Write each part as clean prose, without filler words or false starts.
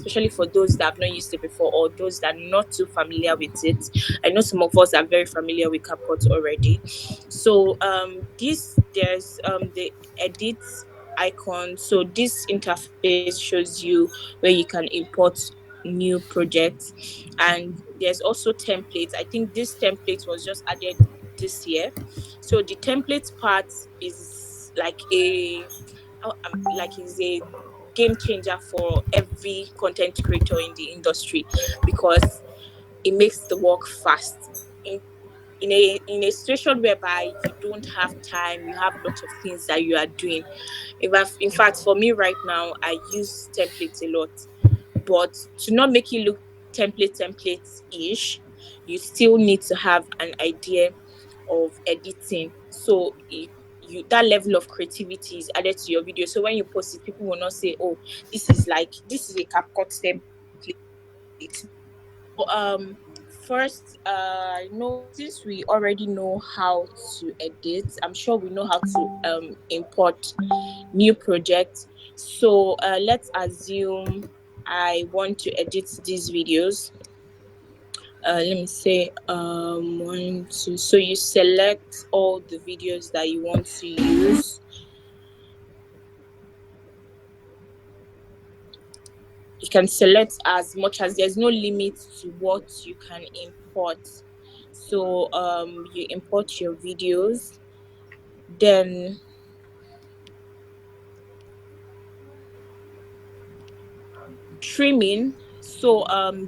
especially for those that have not used it before or those that are not too familiar with it. I know some of us are very familiar with CapCut already. So this there's the edit icon. So this interface shows you where you can import new projects, and there's also templates. I think this template was just added this year. So the templates part is like is a game changer for every content creator in the industry, because it makes the work fast. In a situation whereby you don't have time, you have lots of things that you are doing. In fact, for me right now, I use templates a lot, but to not make it look template ish, you still need to have an idea of editing. So you that level of creativity is added to your video. So when you post it, people will not say, "Oh, this is a CapCut template." So first, no, since we already know how to edit, I'm sure we know how to import new projects. So let's assume I want to edit these videos. Let me say one, two. So you select all the videos that you want to use. You can select as much, as there's no limit to what you can import. So you import your videos, then trimming. So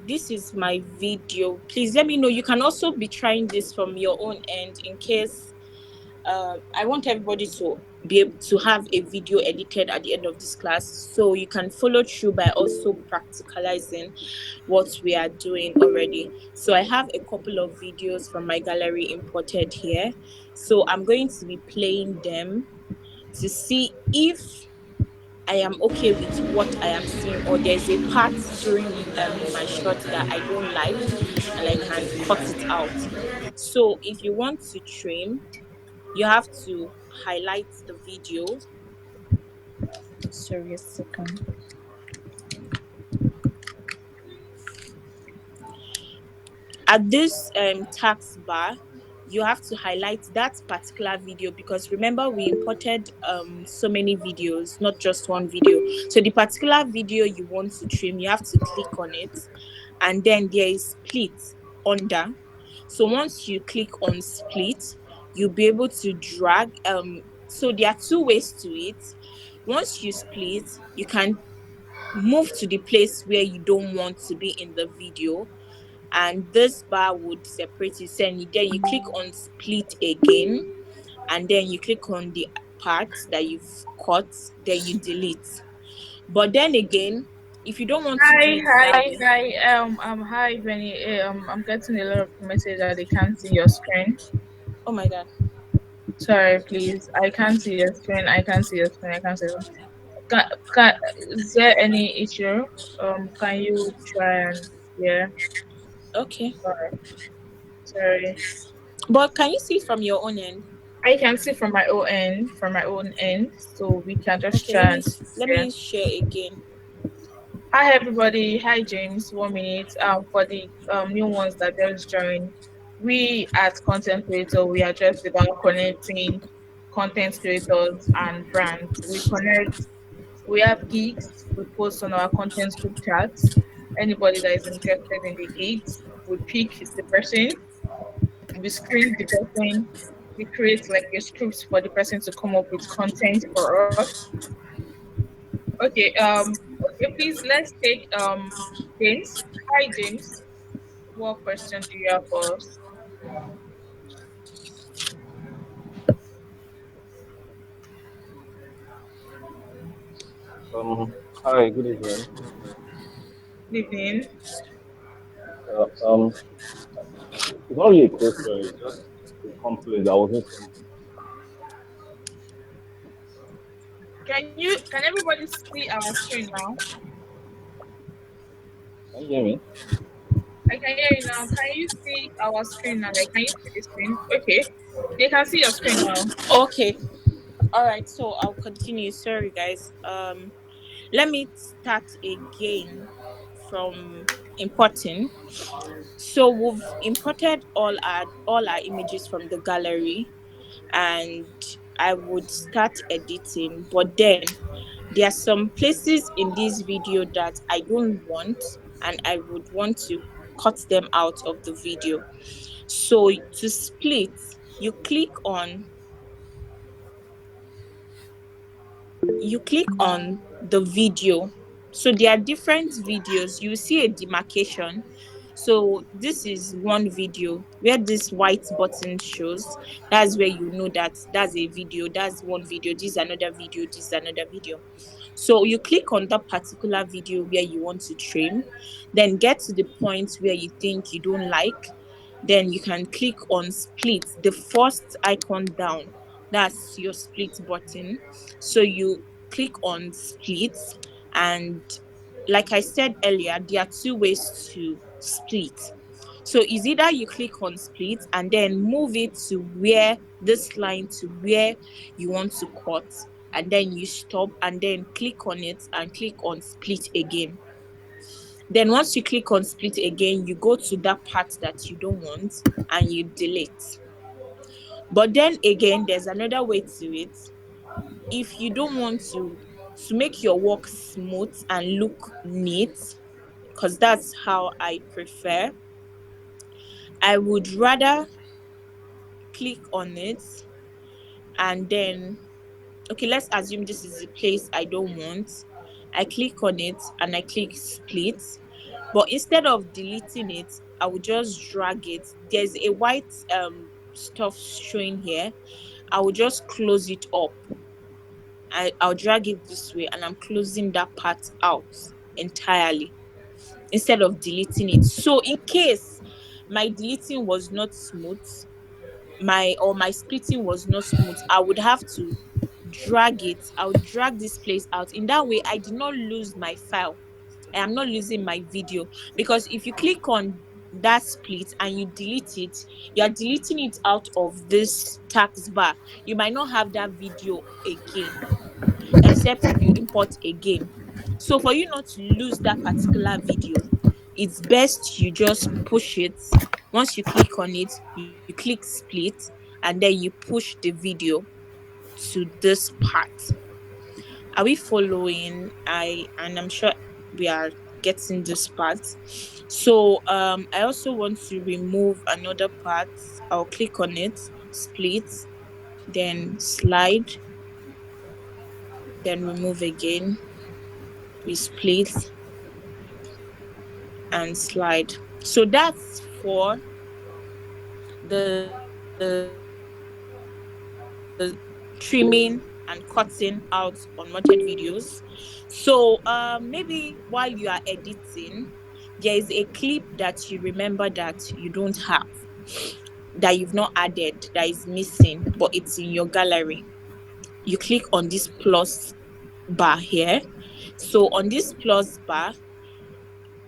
this is my video. Please let me know. You can also be trying this from your own end, in case I want everybody to be able to have a video edited at the end of this class, so you can follow through by also practicalizing what we are doing already. So I have a couple of videos from my gallery imported here, so I'm going to be playing them to see if I am okay with what I am seeing, or there's a part during my shot that I don't like and I can cut it out. So if you want to trim, you have to highlight the video. Sorry, a second. At this tax bar, you have to highlight that particular video, because remember we imported so many videos, not just one video. So the particular video you want to trim, you have to click on it, and then there is split under. So once you click on split, you'll be able to drag. So there are two ways to it. Once you split, you can move to the place where you don't want to be in the video, and this bar would separate it. And then you click on split again, and then you click on the part that you've cut, then you delete. But then again, if you don't want to do Hi, it hi, that way. hi. Hi, Benny. I'm getting a lot of message that they can't see your screen. Oh my god. Sorry, please. I can't see your screen. I can't see your screen. I can't see. Can, can, is there any issue? Can you try and yeah? Okay, Sorry, sorry. but can you see it from your own end? I can see from my own end, so we can just Okay, let try me and let yeah. me share again. Hi everybody. Hi James. 1 minute. For the new ones that just joined, we at Content Creator we are just about connecting content creators and brands. We connect. We have gigs. We post on our content group chats. Anybody that is interested in the gigs, we pick the person. We screen the person. We create like a script for the person to come up with content for us. Okay. Okay. Please let's take James. Hi James. What question do you have for us? Um, Hi, good evening. Good evening. Uh, um, it's not really a question, it's just a complaint that wasn't sent. Can everybody see our screen now? Can you hear me? I can hear you now. Can you see our screen now? Like, can you see the screen? Okay. They can see your screen now. Okay, all right. So I'll continue. Sorry, guys. Let me start again. from importing. So we've imported all our images from the gallery, and I would start editing. But then there are some places in this video that I don't want, and I would want to cut them out of the video. So to split, you click on the video. So there are different videos. You see a demarcation. So this is one video where this white button shows. That's where you know that that's a video. That's one video. This is another video. This is another video. So you click on that particular video where you want to trim, then get to the point where you think you don't like. Then you can click on split, the first icon down. That's your split button. So you click on split, and like I said earlier, there are two ways to split. So it's either you click on split and then move it to where this line to where you want to cut, and then you stop and then click on it and click on split again. Then once you click on split again, you go to that part that you don't want and you delete. But then again, there's another way to it. If you don't want to make your work smooth and look neat, because that's how I prefer, I would rather click on it and then, okay, let's assume this is the place I don't want. I click on it and I click split. But instead of deleting it, I will just drag it. There's a white stuff showing here. I will just close it up. I'll drag it this way and I'm closing that part out entirely instead of deleting it. So in case my deleting was not smooth, my splitting was not smooth, I would have to drag it. I would drag this place out. In that way, I did not lose my file. I am not losing my video, because if you click on that split and you delete it, you are deleting it out of this tax bar. You might not have that video again, except if you import again. So for you not to lose that particular video, it's best you just push it. Once you click on it, you click split, and then you push the video to this part. Are we following? I'm sure we are getting this part. So I also want to remove another part. I'll click on it, split, then slide, then remove again. We split and slide. So that's for the trimming and cutting out unwanted videos. So maybe while you are editing, there is a clip that you remember that you don't have, that you've not added, that is missing, but it's in your gallery. You click on this plus bar here. So on this plus bar,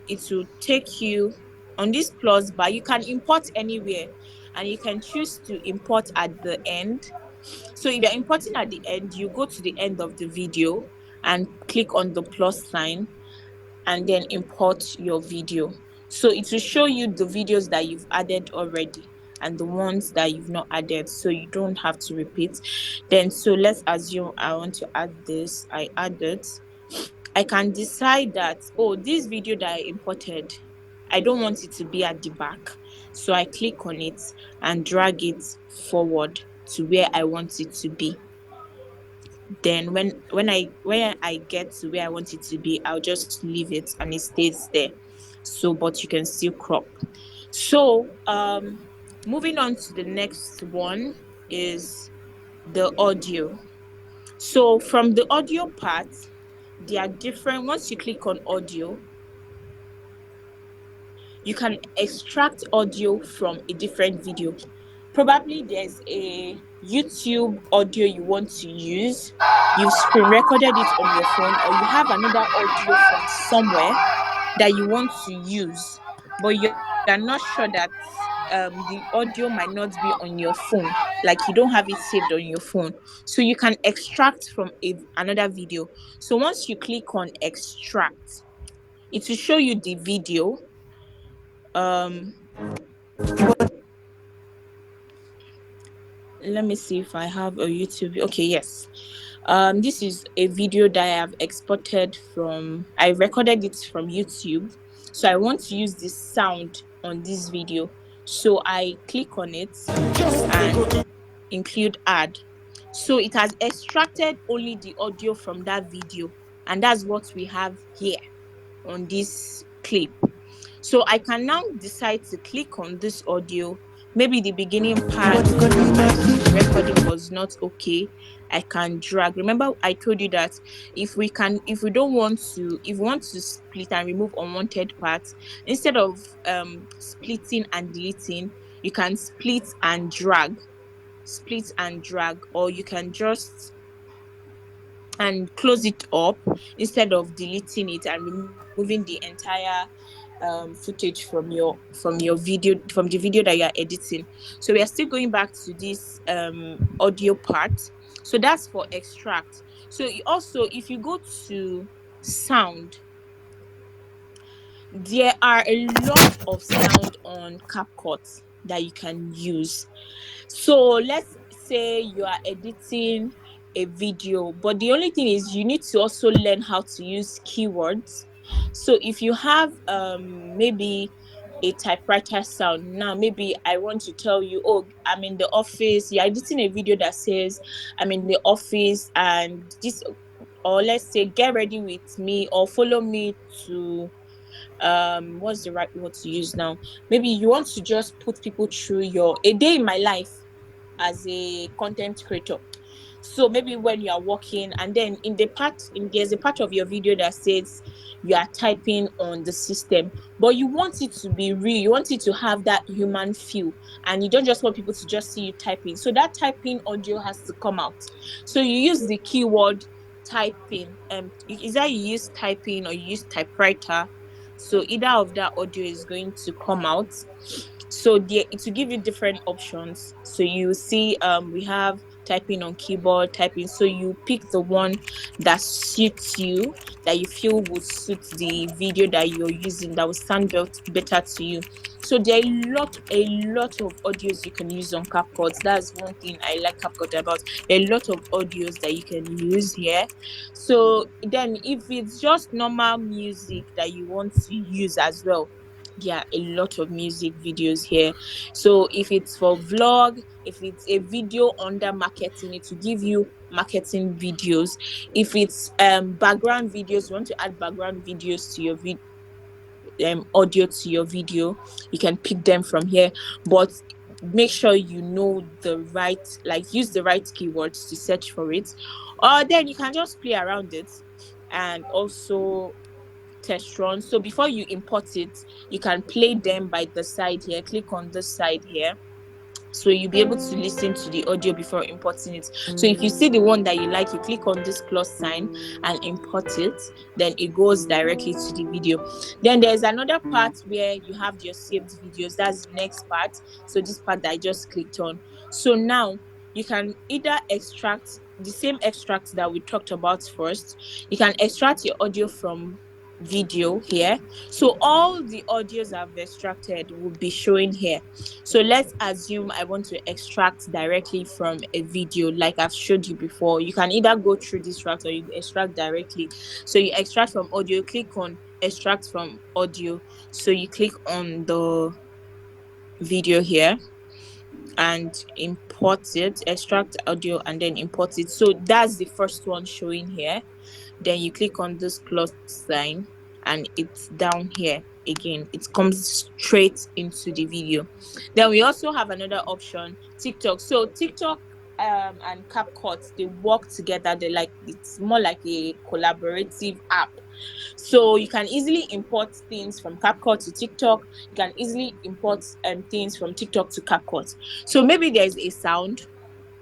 it will take you on this plus bar. You can import anywhere, and you can choose to import at the end. So if you're importing at the end, you go to the end of the video and click on the plus sign and then import your video. So it will show you the videos that you've added already and the ones that you've not added, so you don't have to repeat. Then so let's assume I want to add this. I add it. I can decide that, oh, this video that I imported, I don't want it to be at the back. So I click on it and drag it forward to where I want it to be. Then when I get to where I want it to be, I'll just leave it and it stays there. So but you can still crop. So moving on to the next one is the audio. So from the audio part, there are different. Once you click on audio, you can extract audio from a different video. Probably there's a YouTube audio you want to use. You've screen recorded it on your phone, or you have another audio from somewhere that you want to use, but you're not sure that the audio might not be on your phone, like you don't have it saved on your phone. So you can extract from another video. So once you click on extract, It will show you the video. Um, let me see if I have a YouTube. Okay, yes. This is a video that I have exported from. I recorded it from YouTube, so I want to use the sound on this video. So I click on it and include add. So it has extracted only the audio from that video, and that's what we have here on this clip. So I can now decide to click on this audio. Maybe the beginning part of my recording was not okay. I can drag. Remember, I told you that if we don't want to, if we want to split and remove unwanted parts, instead of splitting and deleting, you can split and drag, or you can just and close it up instead of deleting it and removing the entire footage from your video, from the video that you are editing. So we are still going back to this audio part. So that's for extract. So also, if you go to sound, there are a lot of sound on CapCut that you can use. So let's say you are editing a video, but the only thing is you need to also learn how to use keywords. So if you have maybe a typewriter sound, now maybe I want to tell you, oh, I'm in the office. You're editing a video that says I'm in the office and this, or let's say get ready with me or follow me to what's the right word to use now? Maybe you want to just put people through your a day in my life as a content creator. So maybe when you are working, and then there's a part of your video that says you are typing on the system, but you want it to be real, you want it to have that human feel, and you don't just want people to just see you typing. So that typing audio has to come out. So you use the keyword typing. Is that you use typing or you use typewriter? So either of that audio is going to come out. So it will give you different options. So you see we have typing on keyboard, typing. So you pick the one that suits you, that you feel would suit the video that you're using, that will sound better to you. So there are a lot of audios you can use on CapCut. That's one thing I like CapCut about. A lot of audios that you can use here. So then if it's just normal music that you want to use as well, yeah, a lot of music videos here. So if it's for vlog, if it's a video under marketing, it will give you marketing videos. If it's background videos, you want to add background videos to your audio to your video, you can pick them from here. But make sure you know the right, like use the right keywords to search for it, or then you can just play around it and also test run. So before you import it, you can play them by the side here. Click on this side here, so you'll be able to listen to the audio before importing it. So if you see the one that you like, you click on this plus sign and import it, then it goes directly to the video. Then there's another part where you have your saved videos. That's the next part. So this part that I just clicked on. So now you can either extract the same extract that we talked about first. You can extract your audio from video here. So all the audios I've extracted will be showing here. So let's assume I want to extract directly from a video like I've showed you before. You can either go through this route or you extract directly. So you extract from audio, click on extract from audio. So you click on the video here and import it, extract audio and then import it. So that's the first one showing here. Then you click on this plus sign and it's down here again. It comes straight into the video. Then we also have another option, TikTok. So TikTok and CapCut, they work together. They like, it's more like a collaborative app. So you can easily import things from CapCut to TikTok. You can easily import things from TikTok to CapCut. So maybe there's a sound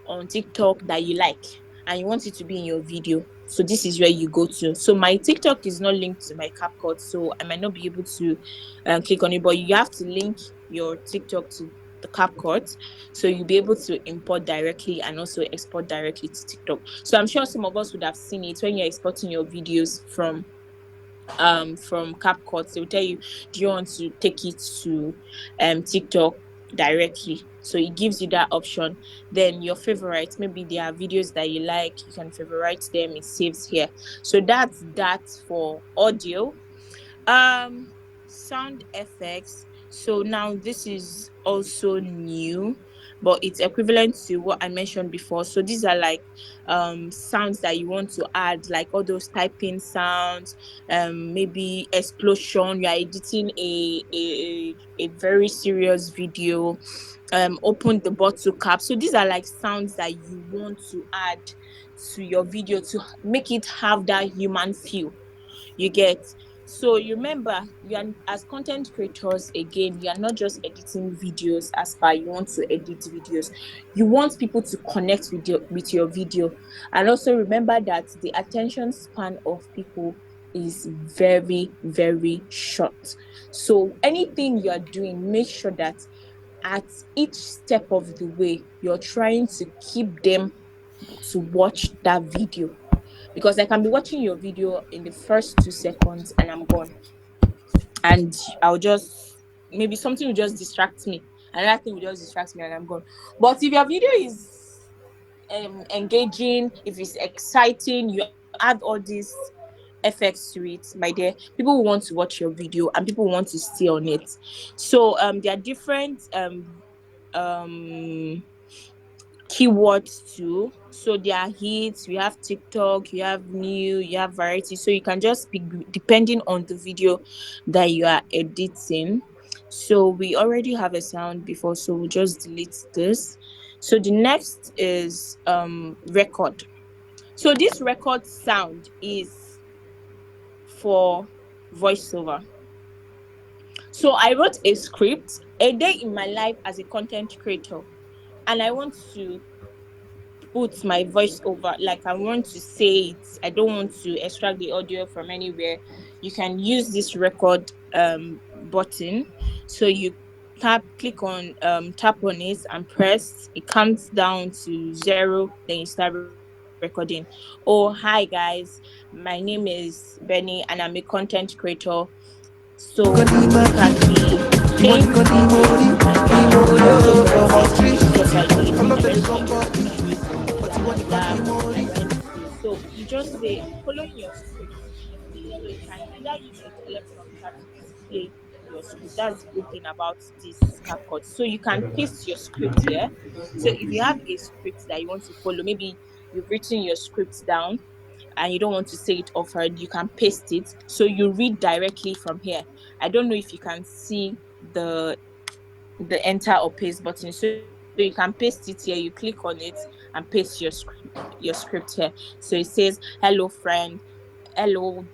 on TikTok that you like and you want it to be in your video. So this is where you go to. So my TikTok is not linked to my CapCut, so I might not be able to click on it, but you have to link your TikTok to the CapCut, so you'll be able to import directly and also export directly to TikTok. So I'm sure some of us would have seen it when you're exporting your videos from from CapCut. They'll tell you, do you want to take it to TikTok directly? So it gives you that option. Then your favorites, maybe there are videos that you like, you can favorite them, it saves here. So that's that for audio. um Sound effects. So now this is also new, but it's equivalent to what I mentioned before. So these are like sounds that you want to add, like all those typing sounds, maybe explosion, you're editing a very serious video, open the bottle cap. So these are like sounds that you want to add to your video to make it have that human feel, you get. So you remember, you are, as content creators, again, you are not just editing videos as per you want to edit videos. You want people to connect with your video. And also remember that the attention span of people is very, very short. So anything you are doing, make sure that at each step of the way you're trying to keep them to watch that video, because I can be watching your video in the first 2 seconds and I'm gone. And I'll just, maybe something will just distract me. Another thing will just distract me and I'm gone. But if your video is engaging, if it's exciting, you add all these effects to it, my dear, people will want to watch your video and people will want to stay on it. So there are different um keywords too. So there are hits, we have TikTok, you have new, you have variety. So you can just pick depending on the video that you are editing. So we already have a sound before, so we'll just delete this. So the next is record. So this record sound is for voiceover. So I wrote a script, a day in my life as a content creator, and I want to put my voice over, like I want to say it, I don't want to extract the audio from anywhere. You can use this record button. So you tap on it and press, it comes down to 0, then you start recording. Oh, hi guys, my name is Benny and I'm a content creator. So you can be saying something and then also voice it. This is what I did. Let's make a movie, blah blah blah. I went to, so you just say following your script. So you can either use a teleprompter to display your script. That's the good thing about this CapCut. So you can paste your script here. So if you have a script that you want to follow, maybe you've written your script down and you don't want to say it offered, you can paste it. So you read directly from here. I don't know if you can see the enter or paste button. So you can paste it here. You click on it and paste your script here. So it says, "Hello, friend. Hello,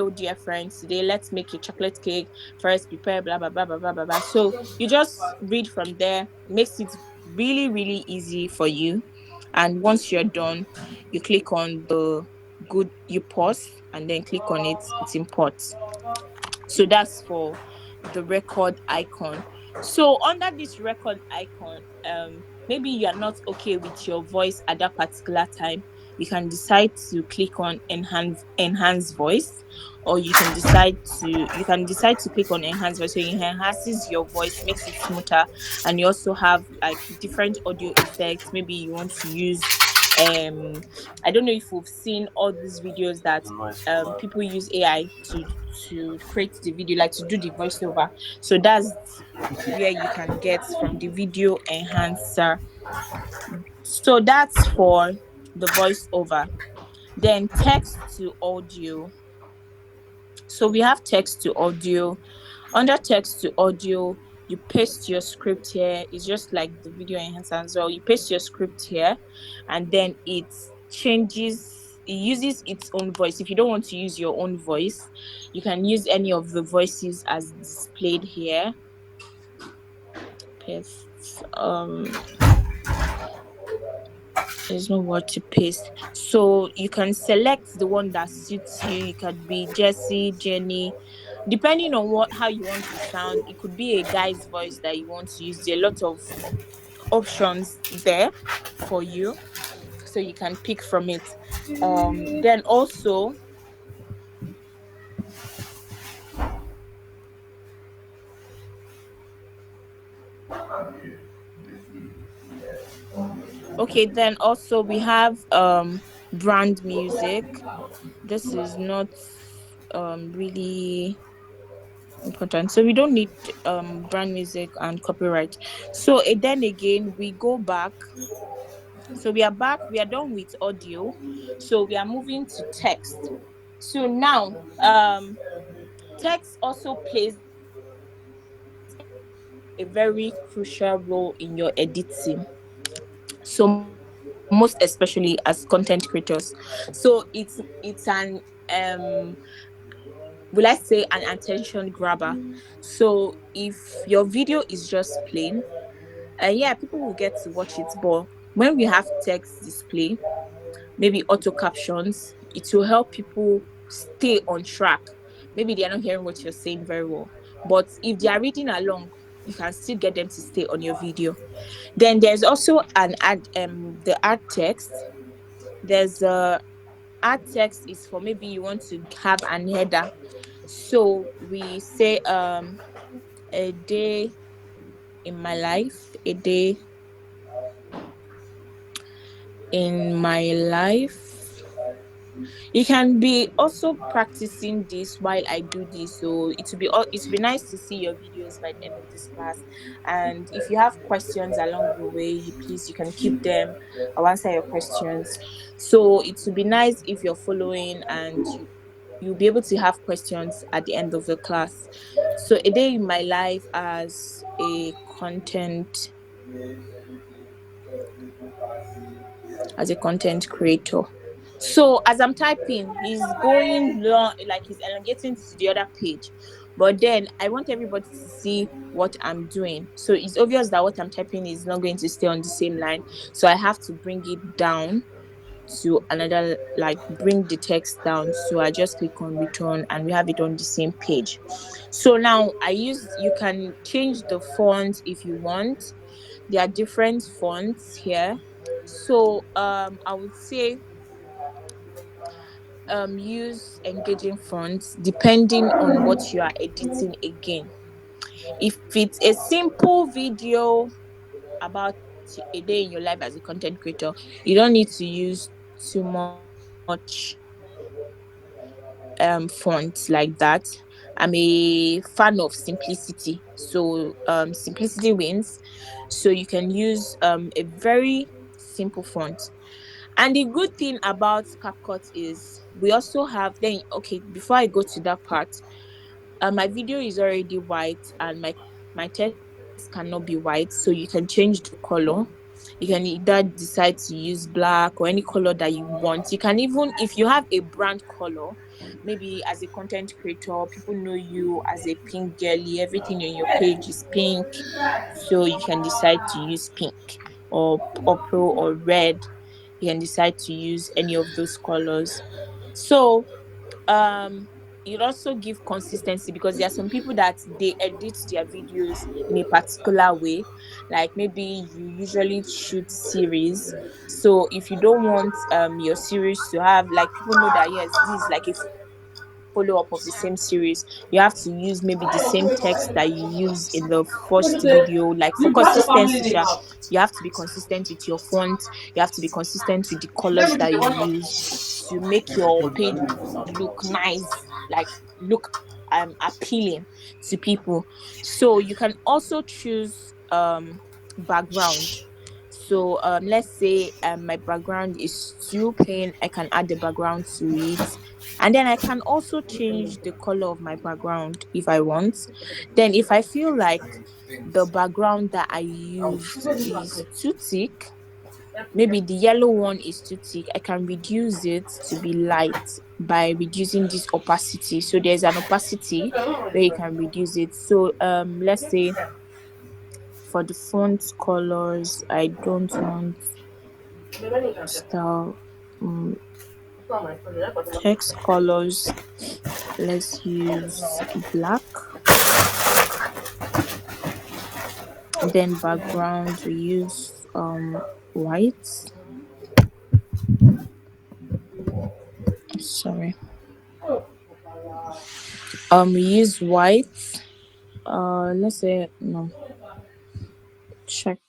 dear friends. Today, let's make a chocolate cake. First, prepare blah blah blah blah blah blah blah." So you just read from there. Makes it really really easy for you. And once you're done, you click on the good. You pause and then click on it. It imports. So that's for the record icon. So under this record icon, maybe you are not okay with your voice at that particular time. You can decide to click on enhance voice, or you can decide to click on enhance voice. So it enhances your voice, makes it smoother, and you also have like different audio effects. Maybe you want to use I don't know if we've seen all these videos that Noise people use AI to create the video, like to do the voiceover. So that's where you can get from the video enhancer. So that's for the voiceover. Then text to audio. So we have text to audio. Under text to audio, you paste your script here. It's just like the video enhancer as well. You paste your script here, and then it uses its own voice. If you don't want to use your own voice, you can use any of the voices as displayed here. Paste. There's no word to paste. So you can select the one that suits you. It could be Jesse, Jenny, depending on what how you want to sound. It could be a guy's voice that you want to use. There are a lot of options there for you, so you can pick from it. Then also Okay, then also we have brand music. This is not really important, so we don't need brand music and copyright. So then again we go back. So we are back, we are done with audio, so we are moving to text. So now text also plays a very crucial role in your editing. So most especially as content creators. So it's an will I say an attention grabber. So if your video is just plain, yeah, people will get to watch it. But when we have text display, maybe auto captions, it will help people stay on track. Maybe they are not hearing what you're saying very well, but if they are reading along, you can still get them to stay on your video. Then there's also an ad, the ad text. There's a ad text is for maybe you want to have an header. So we say a day in my life, a day in my life. You can be also practicing this while I do this. So it will be nice to see your videos by the end of this class. And if you have questions along the way, please you can keep them. I'll answer your questions. So it will be nice if you're following and you'll be able to have questions at the end of the class. So a day in my life as a content creator. So as I'm typing, he's going long, like he's elongating to the other page. But then I want everybody to see what I'm doing. So it's obvious that what I'm typing is not going to stay on the same line. So I have to bring it down to another, like bring the text down. So I just click on return and we have it on the same page. So now you can change the font if you want. There are different fonts here. So I would say use engaging fonts depending on what you are editing again. If it's a simple video about a day in your life as a content creator, you don't need to use too much fonts like that. I'm a fan of simplicity, so simplicity wins. So you can use a very simple font. And the good thing about CapCut is we also have, then okay, before I go to that part, my video is already white and my text cannot be white, so you can change the color. You can either decide to use black or any color that you want. You can even, if you have a brand color, maybe as a content creator, people know you as a pink girly, everything on your page is pink, so you can decide to use pink or purple or red. You can decide to use any of those colors. So um it also give consistency, because there are some people that they edit their videos in a particular way. Like maybe you usually shoot series, so if you don't want your series to have, like, people know that yes, this is like a follow up of the same series, you have to use maybe the same text that you use in the first video. Like for consistency sha, you have to be consistent with your font, you have to be consistent with the colors that you use to make your page look nice, like look appealing to people. So you can also choose background. So let's say my background is too plain, I can add the background to it. And then I can also change the color of my background if I want. Then if I feel like the background that I used is too thick, maybe the yellow one is too thick, I can reduce it to be light by reducing this opacity. So there's an opacity where you can reduce it. So let's say for the font colors, I don't want style, um, text colors, let's use black. Then background, we use white. Sorry. We use white. Let's say no. check.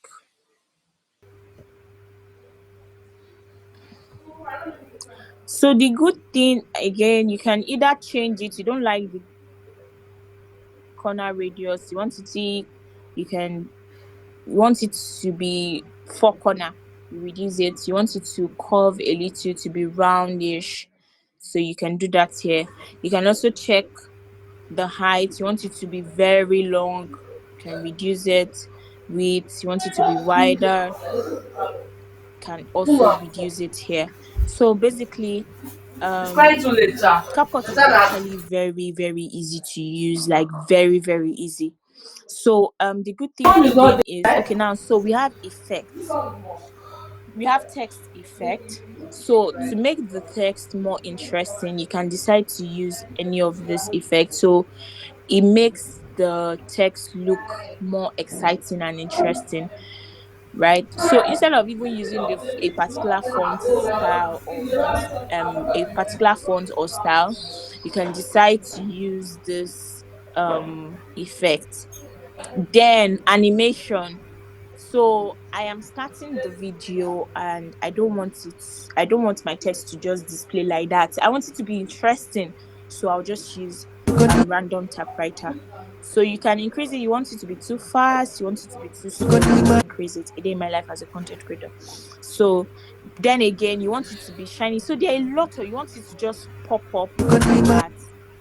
So the good thing again, you can either change it. You don't like the corner radius. You want it to, you can you want it to be four corner. You reduce it. You want it to curve a little to be roundish. So you can do that here. You can also check the height. You want it to be very long. You can reduce it. Width. You want it to be wider, can also reduce it here. So basically, CapCut is actually very, very easy to use, like very, very easy. So the good thing again is, okay, now so we have effects. We have text effect. So to make the text more interesting, you can decide to use any of this effect. So it makes the text look more exciting and interesting, right? So instead of even using a particular font style or a particular font or style, you can decide to use this effect. Then animation. So I am starting the video and I don't want my text to just display like that. I want it to be interesting. So I'll just use random typewriter. So you can increase it. You want it to be too fast, you want it to be too slow, you can increase it. A day in my life as a content creator. So then again, you want it to be shiny. So there are a lot of, you want it to just pop up like that.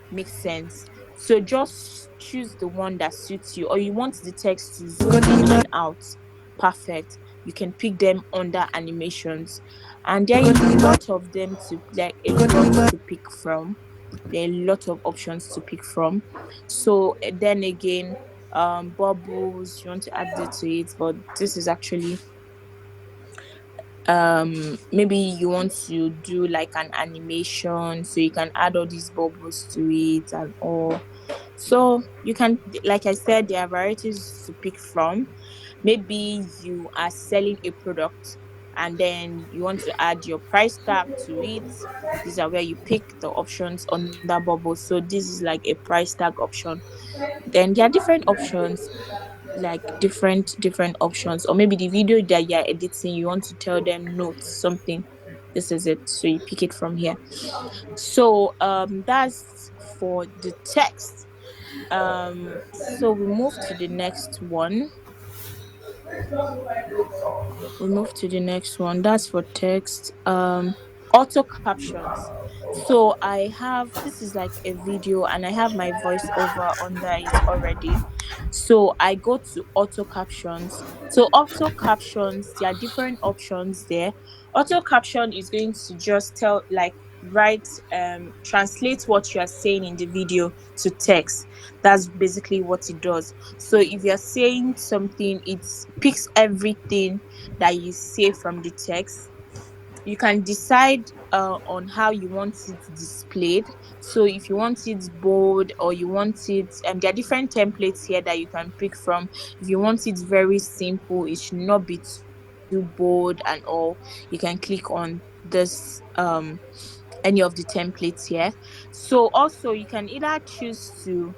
Makes sense. So just choose the one that suits you, or you want the text to zoom in and out. Perfect. You can pick them under animations, and there are a lot of them to, like, a lot to pick from. There are a lot of options to pick from. So then again, bubbles. You want to add it to it, but this is actually maybe you want to do like an animation, so you can add all these bubbles to it and all. So you can, like I said, there are varieties to pick from. Maybe you are selling a product and then you want to add your price tag to it. These are where you pick the options under bubble. So this is like a price tag option. Then there are different options, like different options. Or maybe the video that you're editing, you want to tell them notes something. This is it. So you pick it from here. So that's for the text. So we move to the next one. That's for text. Auto captions. So I have, this is like a video and I have my voiceover under it already. So I go to auto captions. So auto captions, there are different options there. Auto caption is going to just tell, like, write, translate what you are saying in the video to text. That's basically what it does. So if you're saying something, it picks everything that you say from the text. You can decide on how you want it displayed. So if you want it bold, or you want it, there are different templates here that you can pick from. If you want it very simple, it should not be too bold and all, you can click on this any of the templates here. So also you can either choose to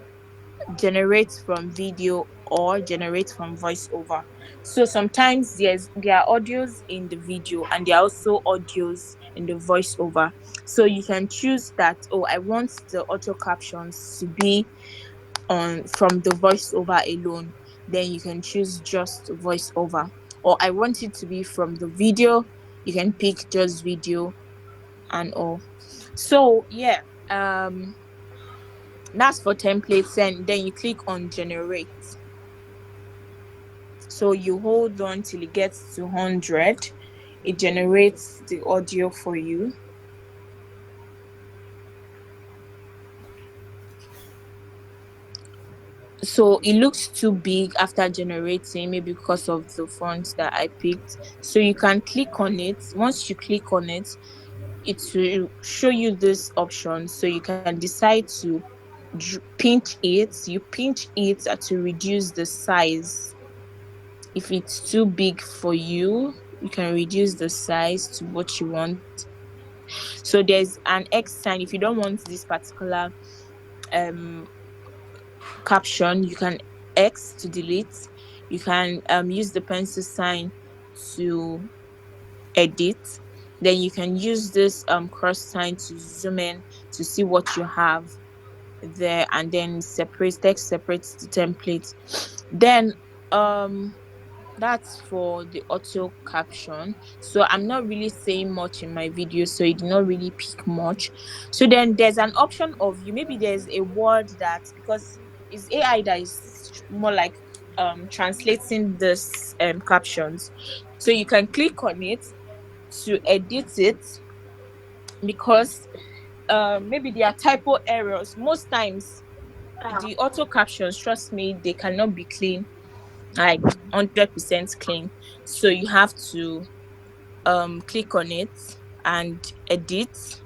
generate from video or generate from voiceover. So sometimes there are audios in the video and there are also audios in the voiceover. So you can choose that, oh, I want the auto captions to be on from the voiceover alone. Then you can choose just voiceover. Or I want it to be from the video. You can pick just video and all. So yeah, that's for templates, and then you click on generate. So you hold on till it gets to 100. It generates the audio for you. So it looks too big after generating, maybe because of the font that I picked. So you can click on it. Once you click on it, it will show you this option. So you can decide to pinch it. You pinch it to reduce the size. If it's too big for you, you can reduce the size to what you want. So there's an X sign if you don't want this particular um caption. You can X to delete. You can use the pencil sign to edit. Then you can use this cross sign to zoom in to see what you have there, and then separate text, separates the template. Then um that's for the auto caption. So I'm not really saying much in my video, so it did not really pick much. So then there's an option of you, maybe there's a word that, because it's AI that is more like translating this captions. So you can click on it to edit it, because maybe there are typo errors. Most times the auto captions, trust me, they cannot be clean, like 100% clean. So you have to click on it and edit.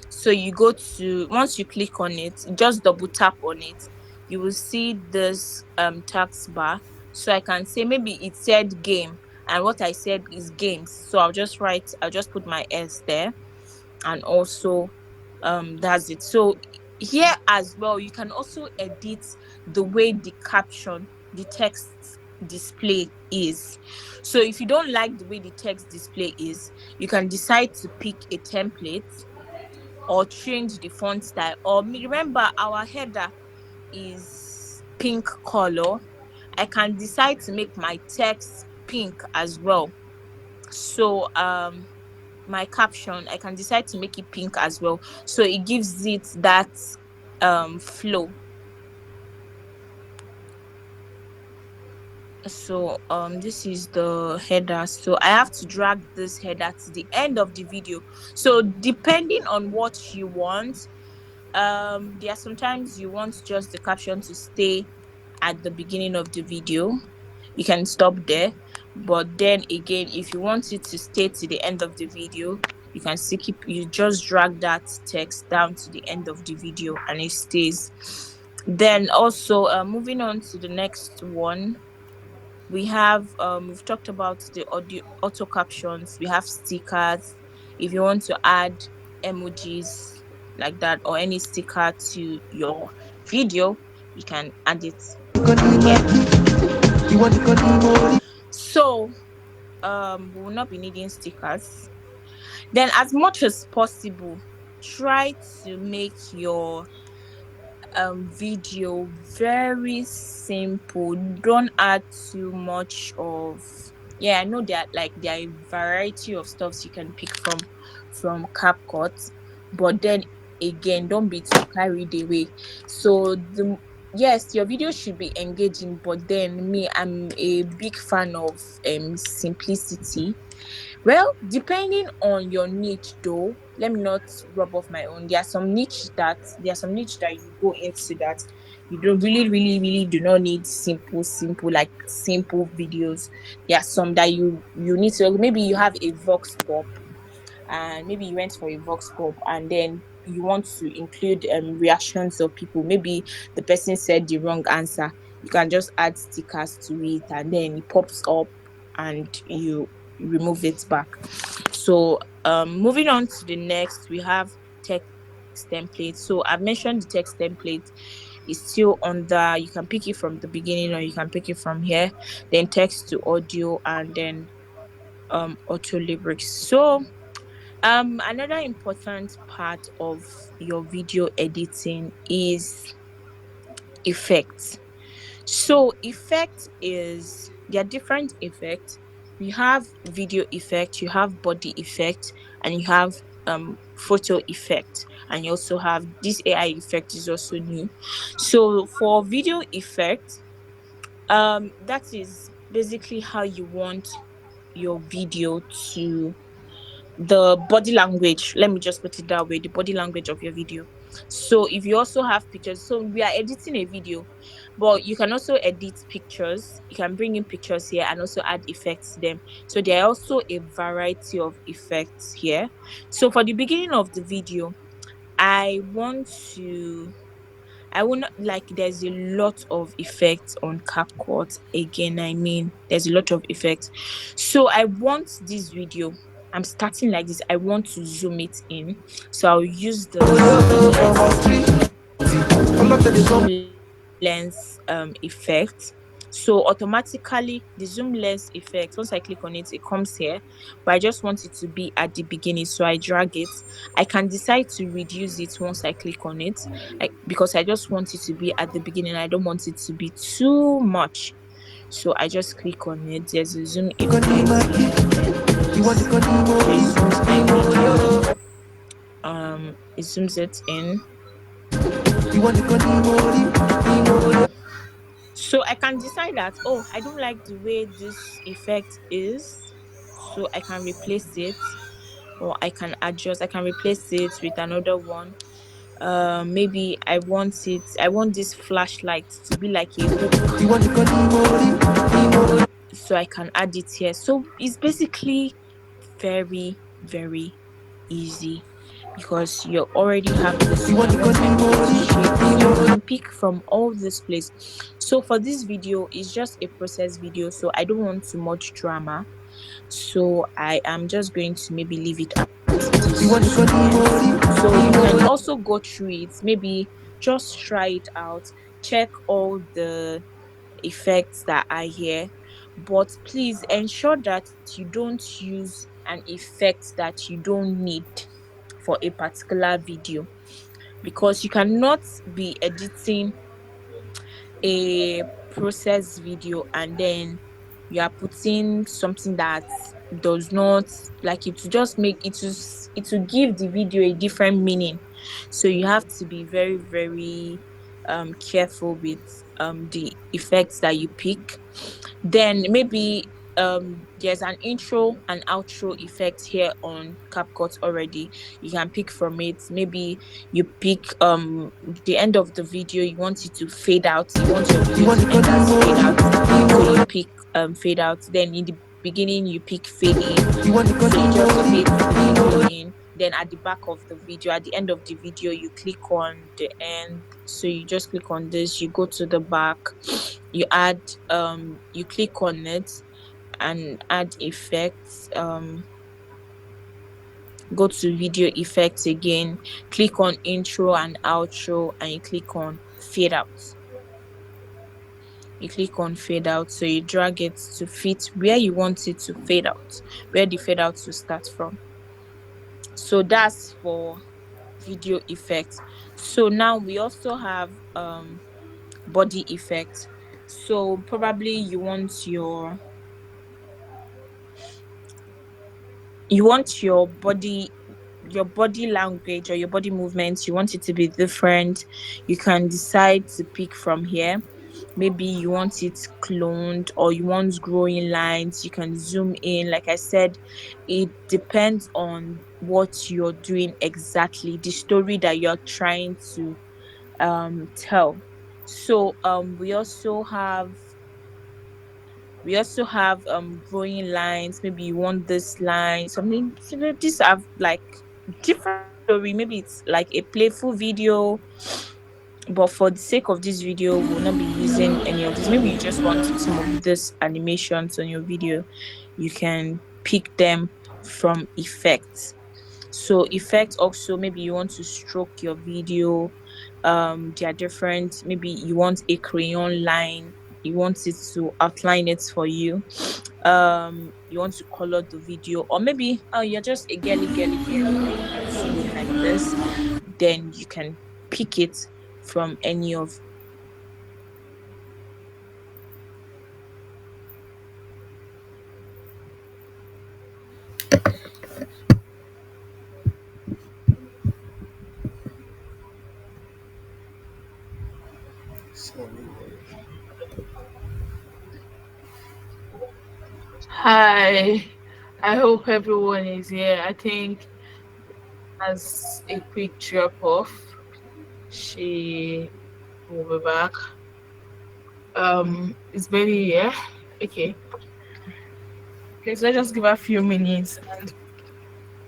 So you go to, once you click on it, just double tap on it, you will see this task bar. So I can say maybe it said game, and what I said is games, so I'll just put my s there, and also that's it. So here as well, you can also edit the way the caption, the text display is. So if you don't like the way the text display is, you can decide to pick a template or change the font style. Or remember, our header is pink color. I can decide to make my text pink as well. So my caption, I can decide to make it pink as well, so it gives it that flow. So this is the header, so I have to drag this header to the end of the video. So depending on what you want, there are sometimes you want just the caption to stay at the beginning of the video, you can stop there. But then again, if you want it to stay to the end of the video, you can still keep, you just drag that text down to the end of the video and it stays. Then also moving on to the next one, we have we've talked about the audio auto captions, we have stickers. If you want to add emojis like that or any sticker to your video, you can add it here. So we will not be needing stickers. Then as much as possible, try to make your video very simple. Don't add too much of, yeah, I know that like there are a variety of stuffs you can pick from CapCut, but then again, don't be too carried away. So the yes, your video should be engaging, but then me, I'm a big fan of simplicity. Well, depending on your niche though, let me not rub off my own. There are some niche that you go into that you don't really, really, really do not need simple, like simple videos. There are some that you need to, maybe you have a vox pop, and maybe you went for a vox pop, and then you want to include reactions of people. Maybe the person said the wrong answer, you can just add stickers to it, and then it pops up and you remove it back. So moving on to the next, we have text template. So I've mentioned the text template is still under, you can pick it from the beginning or you can pick it from here. Then text to audio, and then auto lyrics. So another important part of your video editing is effects. So effect is, there are different effects. You have video effect, you have body effect, and you have photo effect, and you also have this AI effect is also new. So for video effect, that is basically how you want your video to, the body language, let me just put it that way, the body language of your video. So if you also have pictures, so we are editing a video, but you can also edit pictures, you can bring in pictures here and also add effects to them. So there are also a variety of effects here. So for the beginning of the video, i want to I will not, like, there's a lot of effects on CapCut. Again, I mean, there's a lot of effects. So I want this video. I'm starting like this. I want to zoom it in. So I'll use the zoom lens effect. So So automatically the zoom lens effect, once I click on it, it comes here, but I just want it to be at the beginning. So I drag it. I can decide to reduce it once I click on it, because I just want it to be at the beginning. I don't want it to be too much. So I just click on it. There's a zoom effect here. Then so it zooms my video. It zooms it in. So I can decide that, oh, I don't like the way this effect is, so I can replace it, or I can adjust. I can replace it with another one. Maybe I want this flashlight to be like a hook, so I can add it here. So it's basically very, very easy, because you already have this one. Once I click to shade, so you can pick from all this place. So for this video, it's just a process video, so I don't want too much drama. So I am just going to maybe leave it at this 2 years. So you can also go through it, maybe just try it out, check all the effects that are here, but please ensure that you don't use an effect that you don't need for a particular video, because you cannot be editing a process video and then you are putting something that does not, like, it to just make it to give the video a different meaning. So you have to be very, very careful with the effects that you pick. Then maybe there's an intro and outro effect here on CapCut already. You can pick from it. Maybe you pick the end of the video, you want it to fade out, you want your video to end as fade out, so you pick fade out. Then in the beginning you pick fade in, so it just fades the video in. Then at the back of the video, at the end of the video, you click on the end, so you just click on this, you go to the back, you add you click on it and add effects. Go to video effects again, click on intro and outro, and you click on fade out. You click on fade out, so you drag it to fit where you want it to fade out, where the fade out to start from. So that's for video effects. So now we also have body effect. So probably you want your body language or your body movements, you want it to be different. You can decide to pick from here. Maybe you want it cloned or you want growing lines, you can zoom in. Like I said, it depends on what you're doing exactly, the story that you're trying to tell. So we also have growing lines. Maybe you want this line, something, these have like different story. Maybe it's like a playful video, but for the sake of this video we'll not be using any of this. Maybe you just want some of this animations on your video, you can pick them from effects. So effects also, maybe you want to stroke your video. They are different. Maybe you want a crayon line, you want it to outline it for you. You want to color the video, or maybe you're just a girly girl and you want to look like this, then you can pick it from any of. Hi, I hope everyone is here. I think as a quick drop off, she will be back. It's very yeah. Okay, okay. So let's just give her a few minutes. And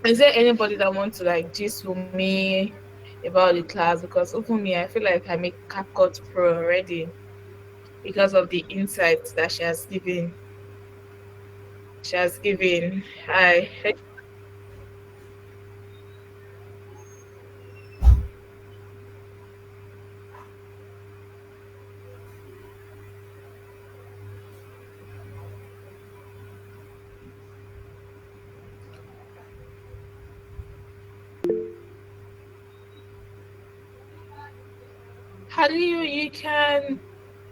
is there anybody that wants to like gist with me about the class? Because even me, I feel like I make CapCut Pro already because of the insights that she has given. She has given. Hi. Halil, you can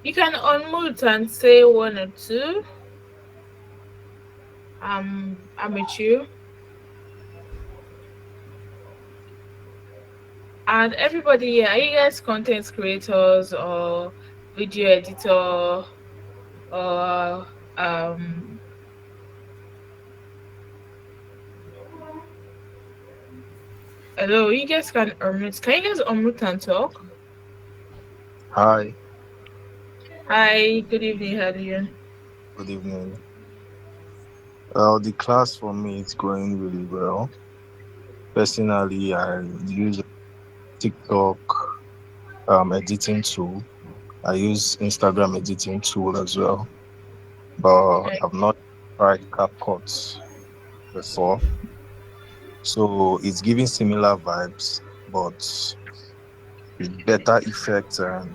unmute and say one or two. I'm with you. And everybody here, are you guys content creators or video editor or um hello, you guys can unmute. Can you guys unmute and talk? Hi, Hi, good evening, how are you? good evening. The class for me is going really well. Personally, I use TikTok editing tool. I use Instagram editing tool as well, but Okay. I've not tried CapCut before. So it's giving similar vibes, but with better effects, and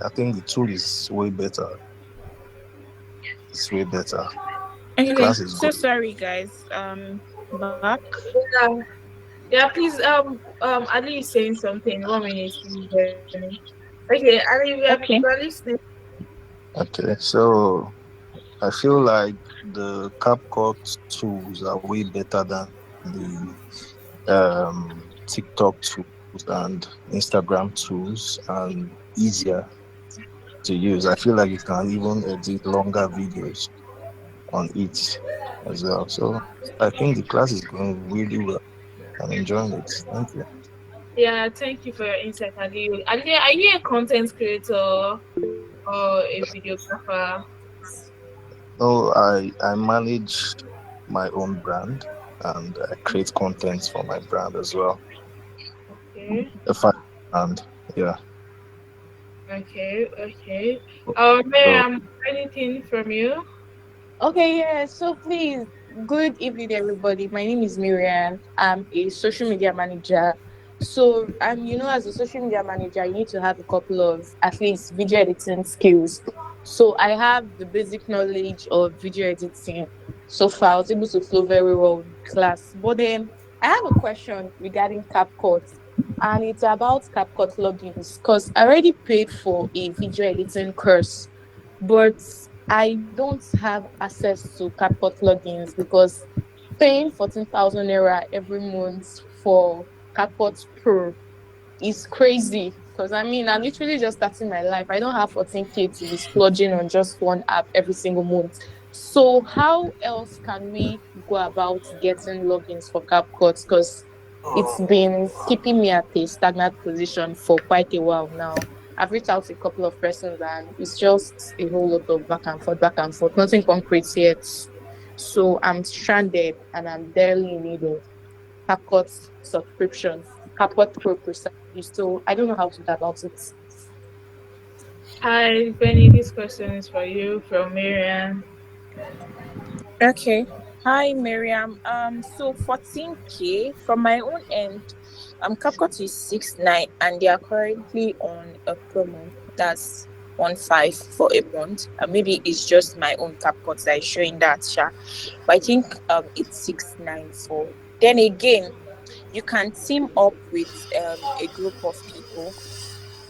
I think the tool is way better. It's way better. The Okay, class is so good. sorry guys. Back. Yeah, yeah, please Ali is saying something. 1 minute, please. Okay, Ali, we are Okay. listening. Okay, so I feel like the CapCut tools are way better than the TikTok tools and Instagram tools and easier to use. I feel like you can even edit longer videos on it as well. So I think the class is going really well. I'm enjoying it. Thank you. Yeah, thank you for your insight, Ali. Ali, are you a content creator or a videographer? No, I manage my own brand and I create content for my brand as well. Okay, A fashion brand, yeah. okay. So Miriam, anything from you? Okay, yeah. So please, good evening, everybody. My name is Miriam. I'm a social media manager. So, as a social media manager, you need to have a couple of at least video editing skills. So, I have the basic knowledge of video editing. So far, I was able to flow very well in class. But then, I have a question regarding CapCut, and it's about CapCut logins because I already paid for a video editing course, but I don't have access to CapCut plugins because paying 14,000 naira every month for CapCut Pro is crazy. Because I'm literally just starting my life. I don't have 14K to be splurging on just one app every single month. So, how else can we go about getting logins for CapCut? Because it's been keeping me at a stagnant position for quite a while now. I've reached out to a couple of persons and it's just a whole lot of back and forth, nothing concrete yet. So I'm stranded and I'm barely in need of CapCut subscription, CapCut Pro precisely. So I don't know how to go about it. Hi, Benny. This question is for you from Miriam. Okay. Hi, Miriam. So 14K from my own end, CapCut is 6.9 and they are currently on a promo. That's 1.5 for a month. Maybe it's just my own CapCut that is showing that, sha. But I think it's 6.9 for. Then again, you can team up with a group of people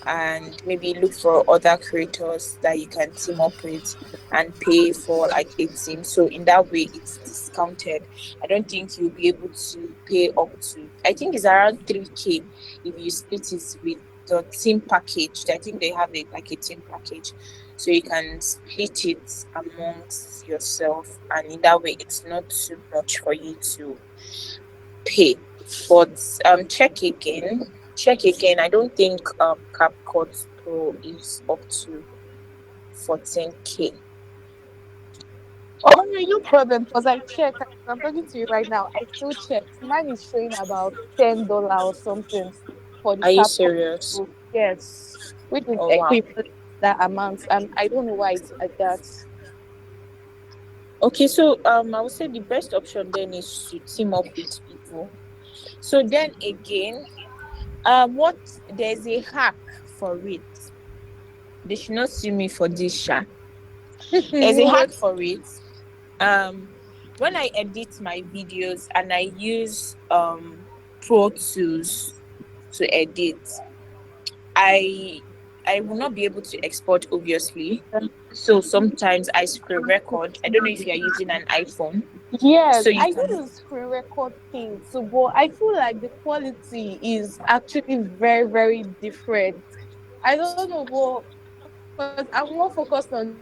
and maybe look for other creators that you can team up with and pay for like a team. So in that way it's discounted. I don't think you'll be able to pay up to, I think it's around 3K if you split it with the team package. I think they have it like a team package. So you can split it amongst yourself and in that way it's not too much for you to pay. But check again. I don't think CapCut Pro is up to 14K. Oh, no, no problem. Because I checked. I'm talking to you right now. I still checked. Mine is showing about $10 or something for the Are you CapCut. serious? Yes, which is Oh wow. equivalent to that amount. And I don't know why it's like that. Okay, so I would say the best option then is to team up with people. So then again, what there's a hack for it. They should not sue me for this, Sha. There's a hack What? for it. Um, when I edit my videos and I use Pro Tools to edit, I I will not be able to export, obviously. So sometimes I screen record. I don't know if you're using an iPhone. Yes, So you I do can. the screen record thing too, but I feel like the quality is actually very, very different. I don't know, but because I'm more focused on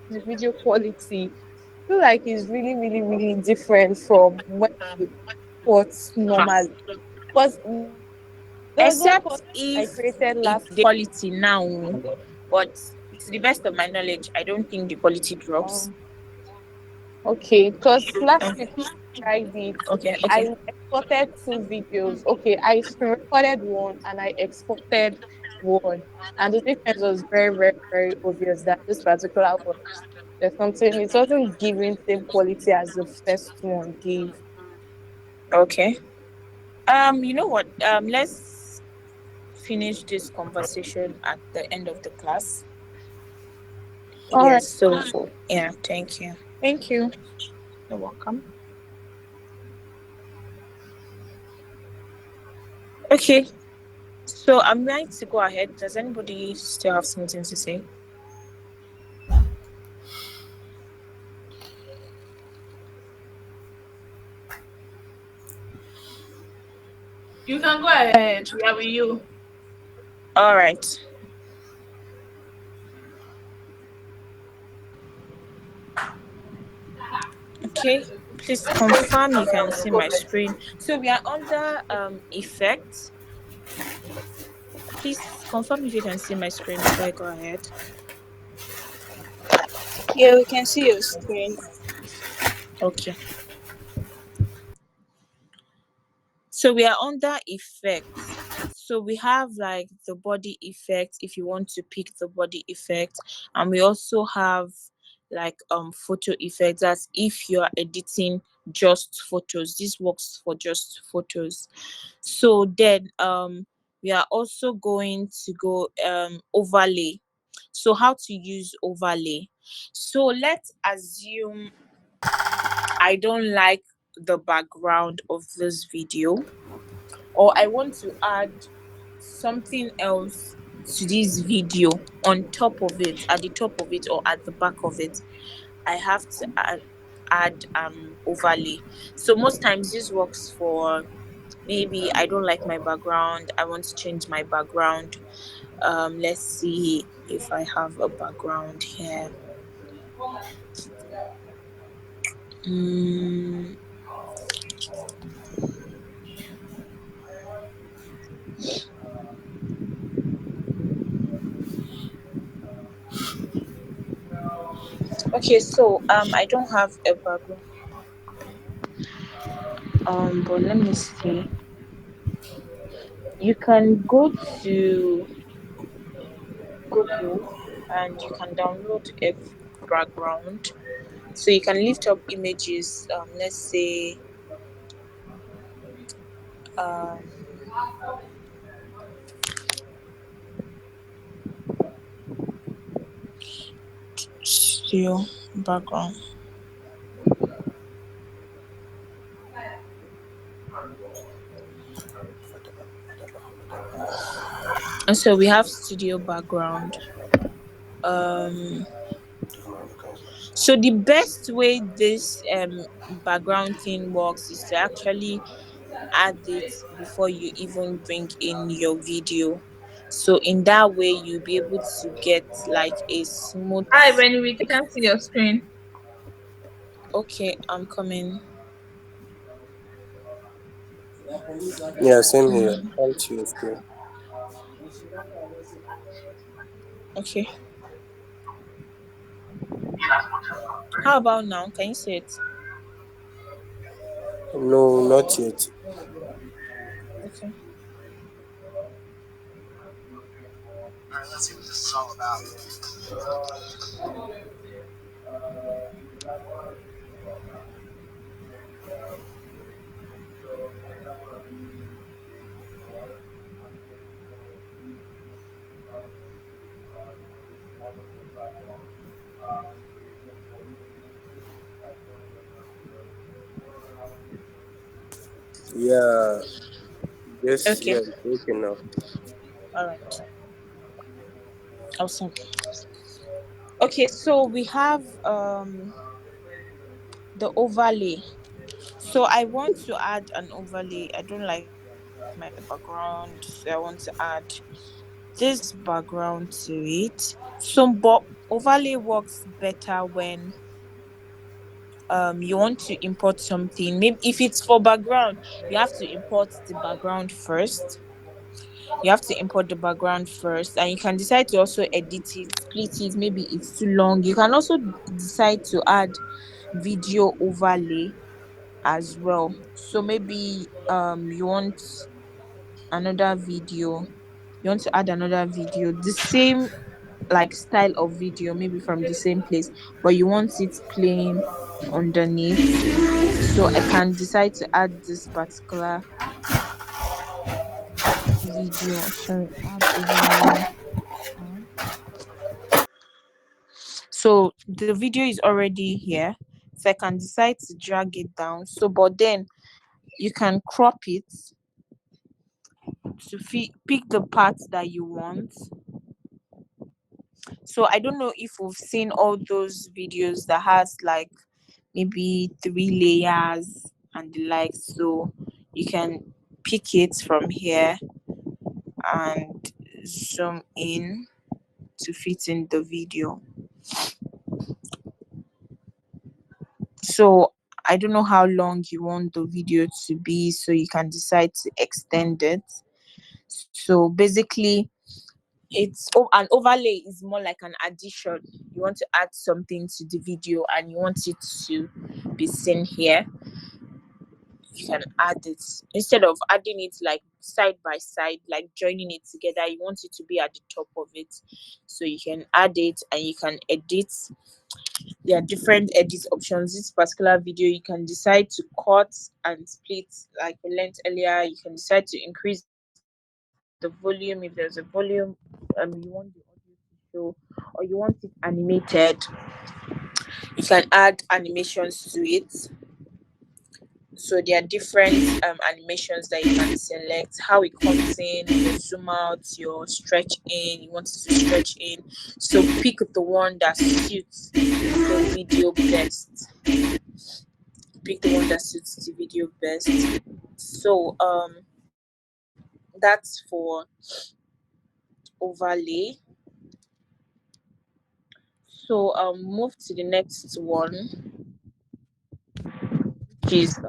the video quality, I feel like it's really, really, really different from when I record normally. Because there's one podcast I Except created if last week. it quality now, but to the best of my knowledge, I don't think the quality drops. Okay, because last Oh, week when I tried it, okay, okay, I exported two videos. Okay, I screen recorded one and I exported one, and the difference was very, very, very obvious that this particular one, there's something, it wasn't giving same quality as the first one gave. okay. You know what? Let's finish this conversation at the end of the class. All right, Yes. So yeah, thank you. thank you. You're welcome. Okay. So I'm going to go ahead. Does anybody still have something to say? You can go ahead. We are with you. All right. Okay. Please confirm you can see my screen. So we are under effect. Please confirm if you can see my screen before I go ahead. Yeah, we can see your screen. Okay. So we are under effects. So we have like the body effect if you want to pick the body effect, and we also have like photo effect. That's if you are editing just photos. This works for just photos. So then we are also going to go overlay. So how to use overlay. So let's assume I don't like the background of this video, or I want to add something else to this video on top of it, at the top of it or at the back of it. I have to add overlay. So most times this works for, maybe I don't like my background, I want to change my background. Let's see if I have a background here. mm, okay, so I don't have a background, but let me see. You can go to Google and you can download a background. So you can lift up images. Let's say um, still background. And so we have studio background. Um, so the best way this background thing works is to actually add it before you even bring in your video. So in that way you'll be able to get like a smooth. Hi, Benny. We can see your screen. Okay, I'm coming. Yeah, same here. Can't see your screen. Okay. How about now? Can you see it? No, not yet. Okay. Yeah, yes, Okay. yeah, it's okay now. All right. Awesome. Okay, so we have the overlay. So I want to add an overlay. I don't like my background, so I want to add this background to it. So, but overlay works better when you want to import something. Maybe if it's for background, you have to import the background first. You have to import the background first, and you can decide to also edit it, split it. Maybe it's too long. You can also decide to add video overlay as well. So maybe you want another video, you want to add another video, the same like style of video, maybe from the same place, but you want it playing underneath. So I can decide to add this particular video. Sorry, add overlay. So the video is already here. So I can decide to drag it down. So, but then you can crop it to pick the parts that you want. So I don't know if we've seen all those videos that has like maybe 3 layers and the like. So you can pick it from here and zoom in to fit in the video. So I don't know how long you want the video to be, so you can decide to extend it. So basically, an overlay is more like an addition. You want to add something to the video and you want it to be seen here. You can add it instead of adding it like side by side, like joining it together. You want it to be at the top of it, so you can add it and you can edit. There are different edit options. This particular video, you can decide to cut and split like we learned earlier. You can decide to increase the volume if there's a volume you want the audio to show, or you want it animated. You can add animations to it. So there are different animations that you can select, how it comes in, your zoom out, your stretch in, you want it to stretch in. So pick the one that suits the video best. Pick the one that suits the video best. So that's for overlay. So move to the next one, which is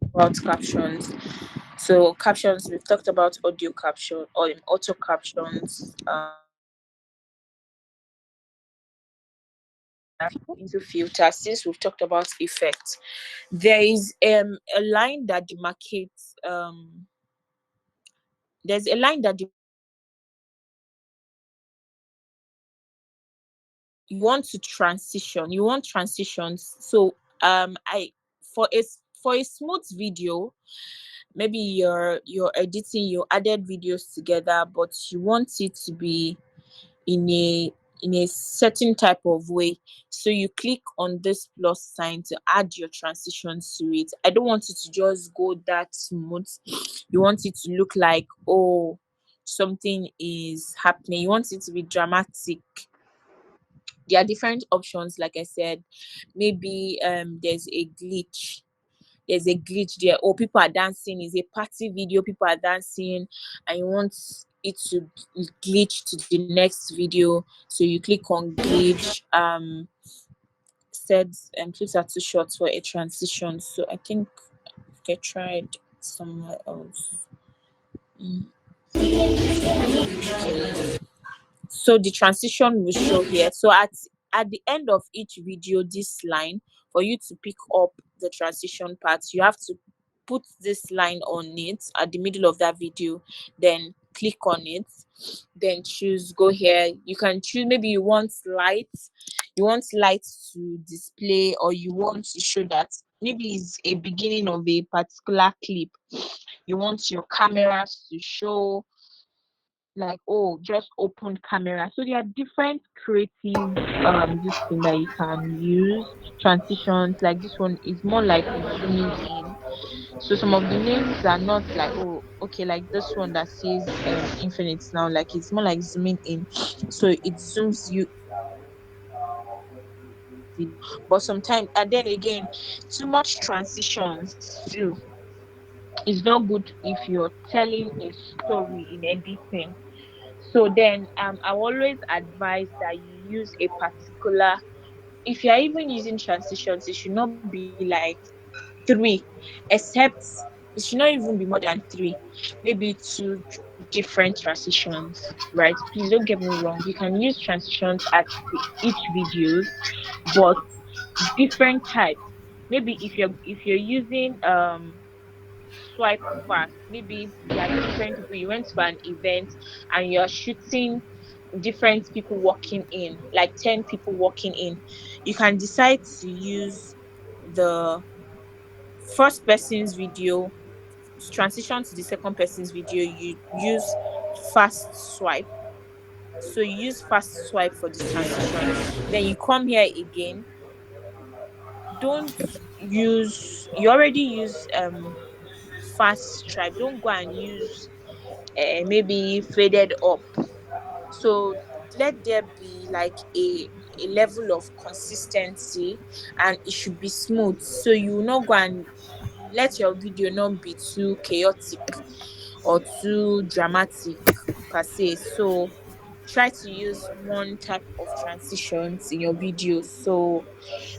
about captions. So captions, we've talked about audio caption or auto captions, into filter. Since we've talked about effects, there is a line that demarcates there's a line that you want to transition. You want transitions. So I for a for a smooth video, maybe you're editing, you added videos together, but you want it to be in a certain type of way. So you click on this plus sign to add your transitions to it. I don't want it to just go that smooth. You want it to look like, oh, something is happening. You want it to be dramatic. There are different options, like I said. Maybe there's a glitch there, or people are dancing, is a party video, people are dancing, and you want it to glitch to the next video. So you click on glitch. Said clips are too short for a transition, so I think I tried somewhere else. Mm. So the transition will show here. So at the end of each video, this line, for you to pick up the transition part, you have to put this line on it at the middle of that video, then click on it, then choose go here. You can choose, maybe you want lights to display, or you want to show that maybe it's a beginning of a particular clip. You want your cameras to show like, oh, just open camera. So there are different creative this thing that you can use. Transitions, like this one is more like zooming in. So some of the names are not like, oh, okay, like this one that says infinite now, like it's more like zooming in, so it zooms you video. But sometimes, and then again, too much transitions too is not good if you're telling a story in editing. So then I always advise that you use a particular, if you're even using transitions, it should not be like three, except it should not even be more than three, maybe two different transitions, right? Please don't get me wrong, you can use transitions at each videos, but different types. Maybe if you're using swipe fast, maybe there are different people, you went to an event and you're shooting different people walking in, like 10 people walking in, you can decide to use the first person's video, transition to the second person's video, you use fast swipe. So you use fast swipe for the transition, then you come here again. Don't use, you already use fast swipe, don't go and use maybe faded up. So let there be like a level of consistency, and it should be smooth, so you will not go and let your video not be too chaotic or too dramatic per se. So try to use one type of transitions in your video, so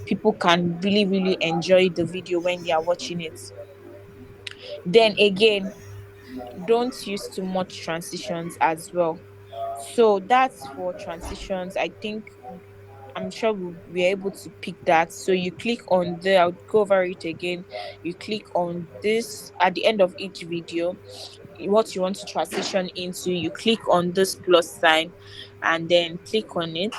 people can really really enjoy the video when they are watching it. Then again, don't use too much transitions as well. So that's for transitions. I think I'm sure we'll be able to pick that. So you click on there, I'll go over it again. You click on this at the end of each video, what you want to transition into. You click on this plus sign and then click on it,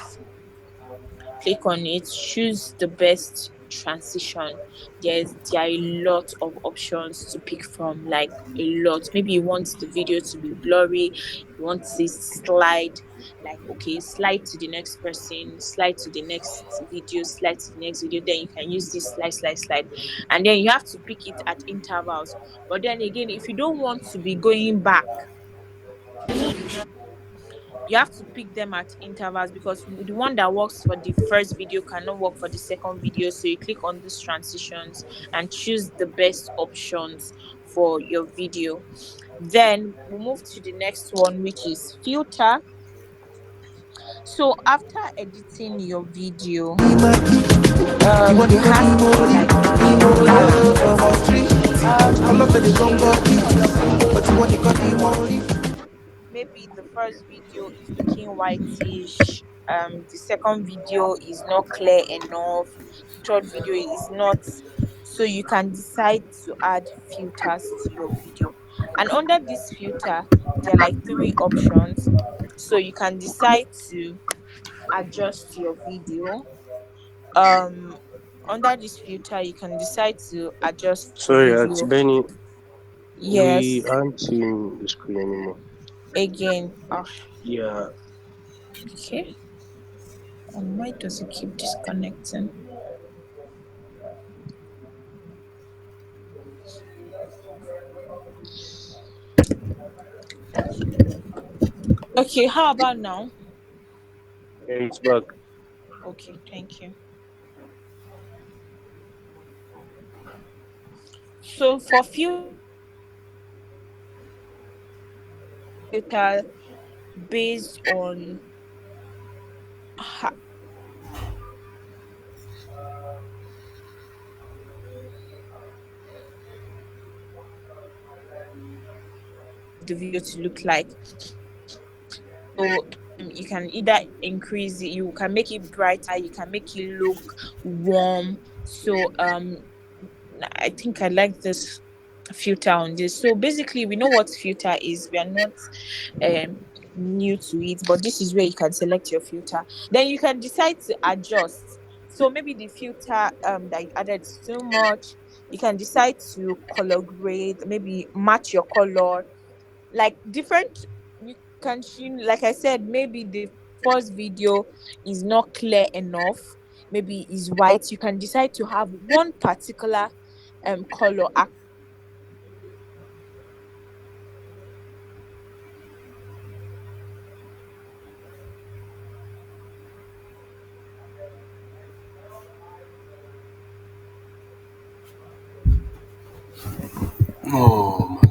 choose the best transition. There are a lot of options to pick from, like a lot. Maybe you want the video to be blurry, you want this slide, like okay, slide to the next person, slide to the next video, slide to the next video, then you can use this slide, and then you have to pick it at intervals. But then again, if you don't want to be going back, you have to pick them at intervals, because the one that works for the first video cannot work for the second video. So you click on these transitions and choose the best options for your video. Then we'll move to the next one, which is filter. So after editing your video, you have to like shade on your video. Maybe the first video is looking whitish, the second video is not clear enough, the third video is not. So you can decide to add filters to your video, and under this filter there are like three options. So you can decide to adjust your video. um Under this filter you can decide to adjust your Sorry, video. Auntie Benny, we Yes. aren't seeing the screen anymore. Again. Yeah, Okay. Why does it keep disconnecting? Okay, how about now? yeah, it's back. Okay, thank you. So for filter, you can add filter based on the video to look like. So you can either increase it, you can make it brighter, you can make it look warm. So I think I like this filter on this. So basically, we know what filter is. We are not um new to it, but this is where you can select your filter. Then you can decide to adjust. So maybe the filter that you added is too much. You can decide to color grade, maybe match your color, like different. You can like I said, maybe the first video is not clear enough, maybe is white. You can decide to have one particular color Oh my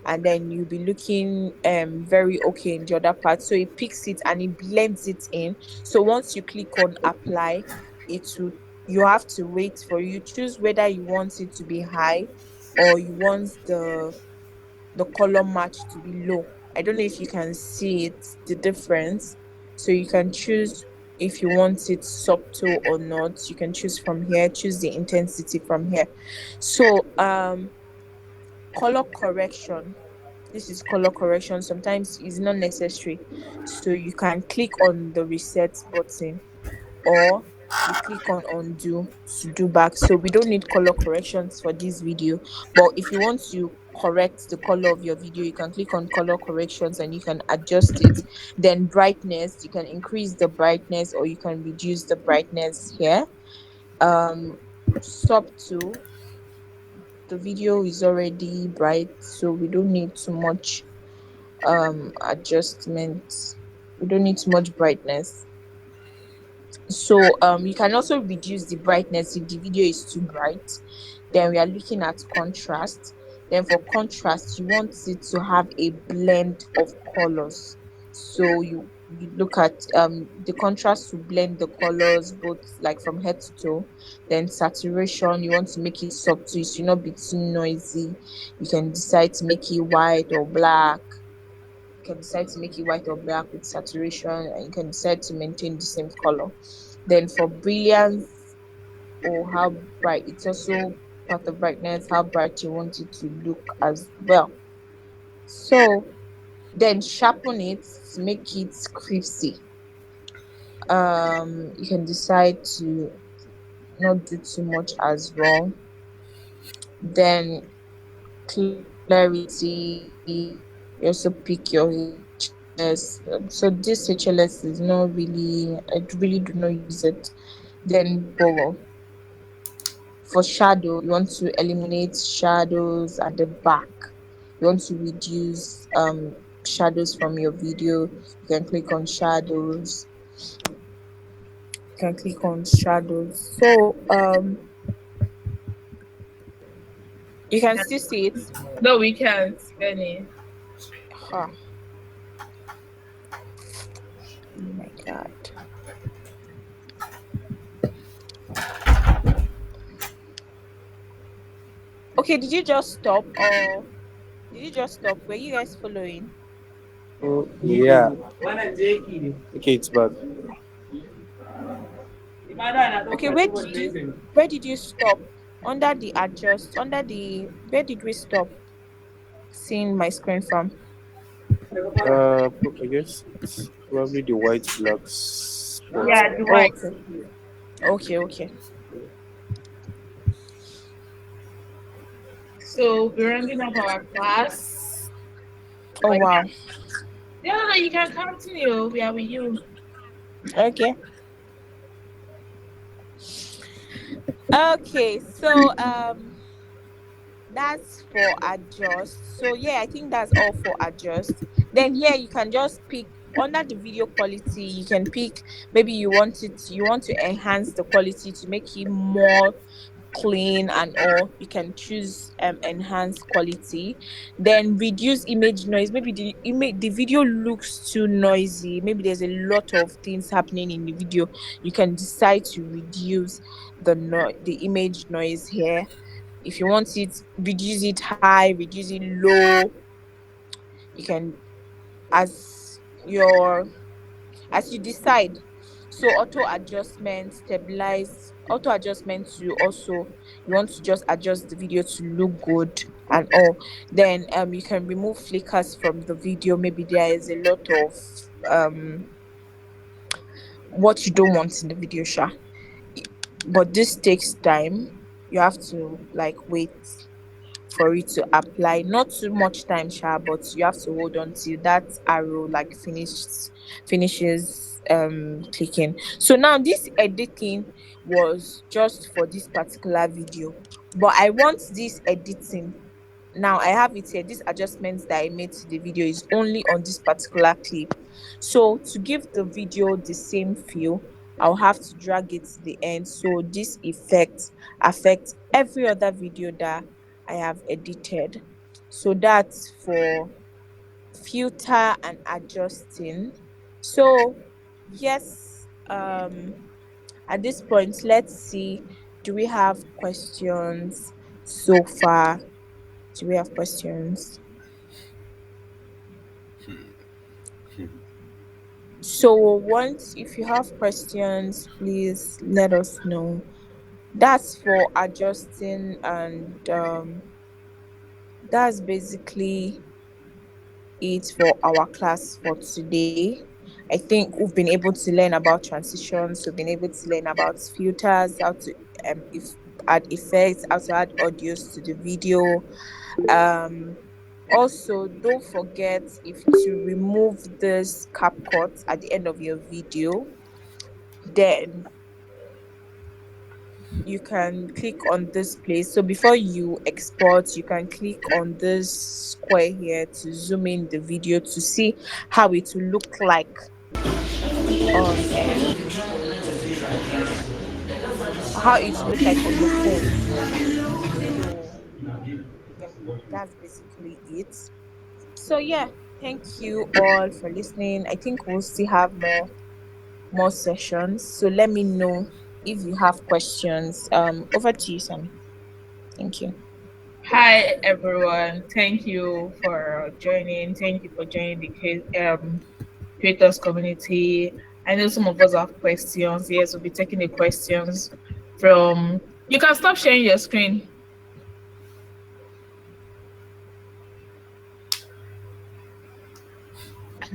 and then you'll be looking very okay in the other part. So it picks it and it blends it in. So once you click on apply, it will, you have to wait for, you choose whether you want it to be high or you want the color match to be low. I don't know if you can see it, the difference. So you can choose if you want it subtle or not. You can choose from here, choose the intensity from here. So color correction, this is color correction, sometimes it's not necessary. So you can click on the reset button or you click on undo to do back. So we don't need color corrections for this video, but if you want to correct the color of your video, you can click on color corrections and you can adjust it. Then brightness, you can increase the brightness or you can reduce the brightness here. um Subtle, the video is already bright, so we don't need too much adjustment. We don't need too much brightness. So you can also reduce the brightness if the video is too bright. Then we are looking at contrast. Then for contrast, you want it to have a blend of colors. So you look at the contrast to blend the colors both like from head to toe. Then saturation, you want to make it subtle, it should not be too noisy. You can decide to make it white or black. You can decide to make it white or black with saturation, and you can decide to maintain the same color. Then for brilliance or how bright, it's also part of brightness, how bright you want it to look as well. So then sharpen it to make it crispy. You can decide to not do too much as well. Then clarity, you also pick your HLS. So this HLS is not really, I really do not use it. Then for shadow, you want to eliminate shadows at the back. You want to reduce shadows from your video. You can click on shadows. You can click on shadows. So you can still see it. No, we can't, Benny. Huh. Oh my god. Okay, did you just stop or did you just stop? Were you guys following? Oh, yeah. Okay, it's back. Okay, where did you stop? Under the adjust, under the, where did we stop seeing my screen from? I guess it's probably the white black spot. Yeah, the Oh, white. okay. Okay, okay. So we're rounding up our class. Oh Like, wow. yeah, no, you can continue. We are with you. Okay. Okay, so that's for adjust. So yeah, I think that's all for adjust. Then here you can just pick under the video quality, you can pick, maybe you want to enhance the quality to make it more clean and all. You can choose enhance quality. Then reduce image noise, maybe the video looks too noisy, maybe there's a lot of things happening in the video. You can decide to reduce the image noise here. If you want it, reduce it high, reduce it low. You can, as your, as you decide. So auto adjustment to also, you want to just adjust the video to look good and all. Then you can remove flickers from the video, maybe there is a lot of um what you don't want in the video, sha. But this takes time. You have to like wait for it to apply. Not too much time, sha, but you have to hold on till that arrow like finishes clicking. So now this editing was just for this particular video, but I want this editing. Now I have it here. These adjustments that I made to the video is only on this particular clip. So to give the video the same feel, I'll have to drag it to the end. So this effect affects every other video that I have edited. So that's for filter and adjusting. So yes, at this point, let's see, do we have questions so far? Do we have questions? So once, if you have questions, please let us know. That's for adjusting, and that's basically it for our class for today. I think we've been able to learn about transitions, we've been able to learn about filters, how to if add effects, how to add audios to the video. Um Also, don't forget, if to remove this CapCut at the end of your video, then you can click on this place. So before you export, you can click on this square here to zoom in the video to see how it will look like on how it will look like on your phone. So yeah, that's basically it. So yeah, thank you all for listening. I think we'll still have more sessions. So let me know if you have questions. Over to you, Sammy. Thank you. Hi everyone. Thank you for joining. Thank you for joining the creators community. I know some of us have questions. Yes, we'll be taking the questions from. You can stop sharing your screen.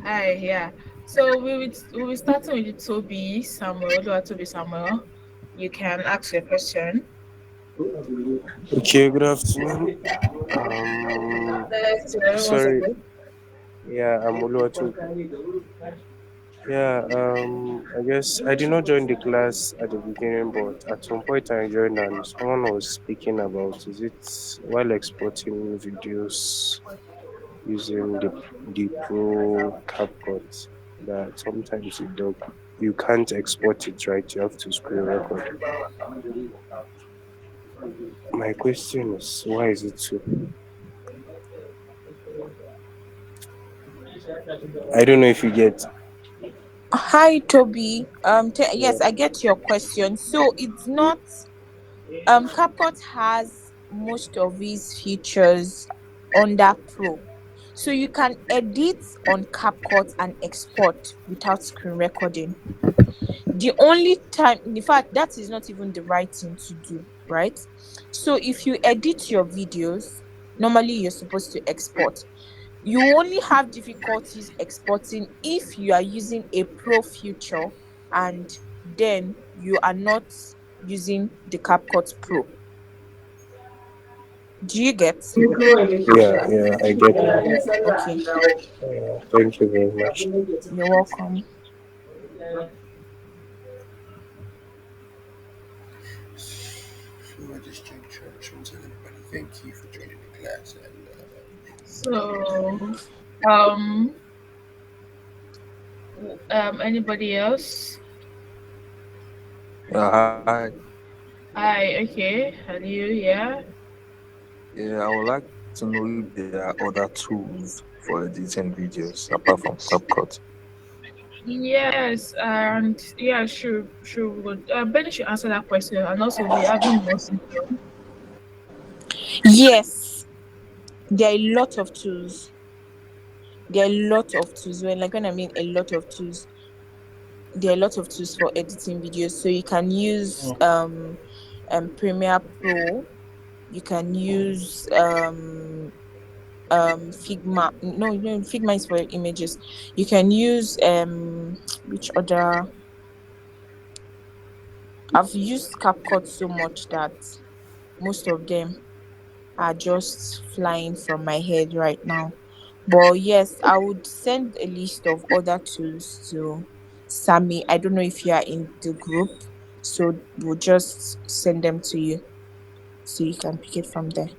Hi, yeah. So we'll be starting with Toby Samuel. Toby Samuel. You can ask your question. Okay, good afternoon. Um, What's up? sorry. Yeah, I'm Oluwatu. Yeah, I guess I did not join the class at the beginning, but at some point I joined and someone was speaking about is it while exporting videos using the Pro CapCut that sometimes you can't export it, right? You have to screen record. My question is, why is it so? I don't know if you get. Hi, Toby. Yes, I get your question. So it's not. CapCut has most of its features under Pro, so you can edit on CapCut and export without screen recording. The only time, in fact, that is not even the right thing to do, right? So if you edit your videos, normally you're supposed to export. You only have difficulties exporting if you are using a Pro feature and then you are not using the CapCut Pro. Do you get? Yeah, I get that. Okay, Thank you very much. you're welcome. So I just take instructions and everybody thank you for joining the class and So, um, anybody else? Hi. Hi. Okay. Have you? Yeah. Yeah, I would like to know if there are other tools for editing videos apart from CapCut. Yes, and yeah, sure. Benny should answer that question, and also be having more session. Yes, there are a lot of tools. There are a lot of tools. When I mean a lot of tools, there are a lot of tools for editing videos. So you can use Premiere Pro. You can use Figma. No, Figma is for images. You can use which other? I've used CapCut so much that most of them are just flying from my head right now. But yes, I would send a list of other tools to Sammy. I don't know if you are in the group, so we'll just send them to you so you can pick it from there.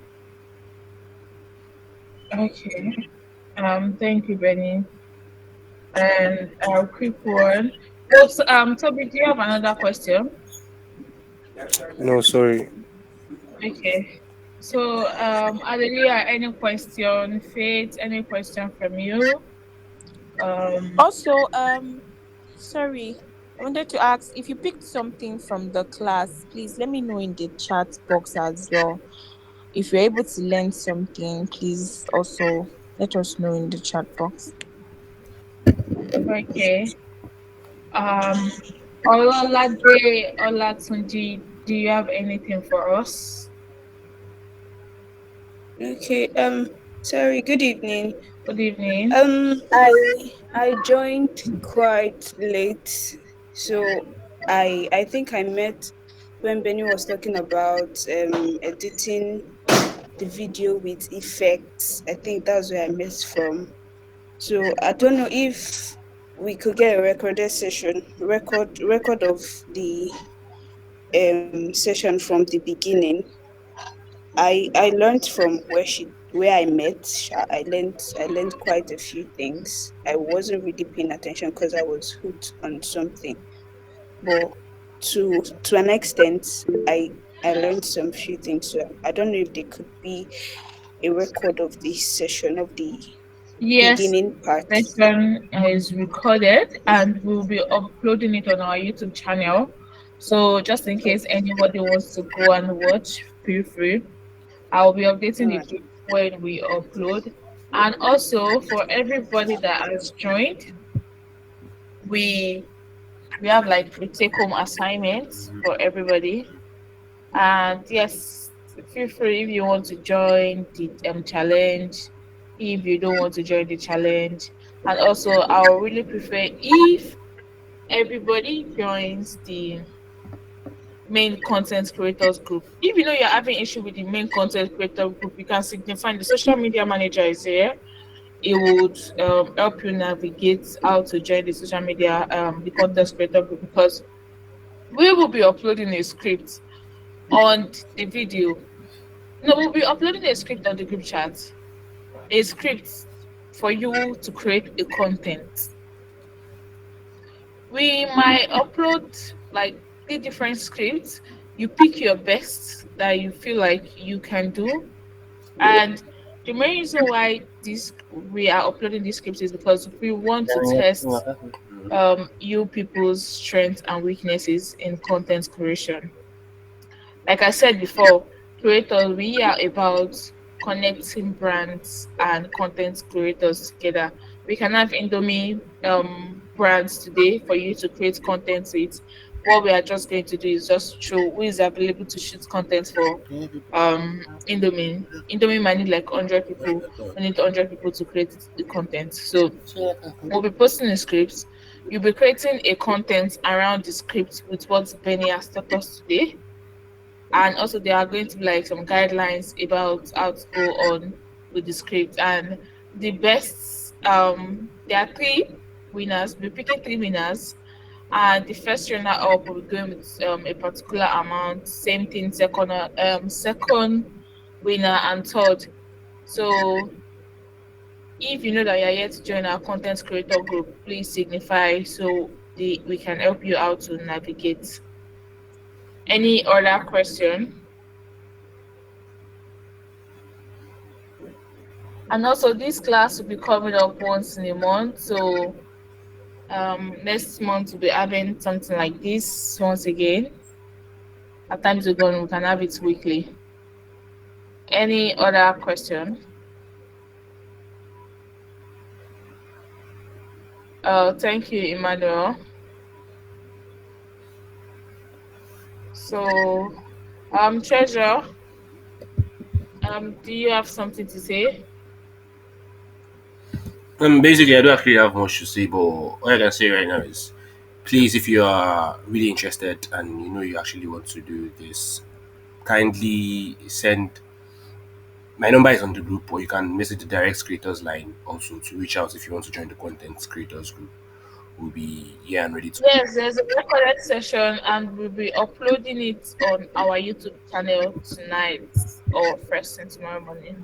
Okay. Thank you, Benny. And quick one. Also, Toby, do you have another question? No, sorry. Okay. So, Adelia, any question? Faith, any question from you? Um, Also, sorry, I wanted to ask if you picked something from the class, please let me know in the chat box as well. If you're able to learn something, please also let us know in the chat box. okay. Um, Olade, Olatunji, do you have anything for us? Okay. Sorry. Good evening. Good evening. I joined quite late, so I think I met when Benny was talking about editing the video with effects. I think that's where I missed from. So I don't know if we could get a recorded session, record of the session from the beginning. I learned from where I met. I learned quite a few things. I wasn't really paying attention because I was hooked on something. But to an extent, I learned some few things. So I don't know if there could be a record of this session of the Yes, beginning part. session is recorded and we'll be uploading it on our YouTube channel. So just in case Okay. anybody wants to go and watch, feel free. I'll be All updating the right. group when we upload. And also for everybody that has joined, we we have like a take home assignments for everybody. And yes, feel free if you want to join the challenge, if you don't want to join the challenge. And also, I would really prefer if everybody joins the main content creators group. If you know you're having issue with the main content creator group, you can signify the social media manager is here. It would help you navigate how to join the social media, the content creator group, because we will be uploading a script on the video. No, we'll be uploading a script on the group chat. A script for you to create a content. We might upload like the different scripts. You pick your best that you feel like you can do. And the main reason why this we are uploading these scripts is because we want to test you people's strengths and weaknesses in content creation. Like I said before, creators, we are about connecting brands and content creators together. We can have Indomie brands today for you to create content with. What we are just going to do is just show who is available to shoot content for Indomie. Indomie might need like 100 people. We need 100 people to create the content. So we'll be posting the scripts. You'll be creating a content around the script with what Benny has taught us today, and also there are going to be like some guidelines about how to go on with the script. And the best there are three winners. We're picking three winners, and the first runner up will be going with a particular amount. Same thing, second winner and third. So if you know that you're yet to join our content creator group, please signify so we can help you out to navigate. Any other question? And also, this class will be coming up once in a month. So next month we'll be having something like this once again. At times we go, we can have it weekly. Any other question? Thank you, Emmanuel. So, Treasure, do you have something to say? Basically, I don't actually have much to say, but all I can say right now is, please, if you are really interested and you know you actually want to do this, kindly send. My number is on the group, or you can message the direct creators line also to reach out if you want to join the content creators group. We'll be here and ready to. Yes, there's a recorded session, and we'll be uploading it on our YouTube channel tonight or first thing tomorrow morning.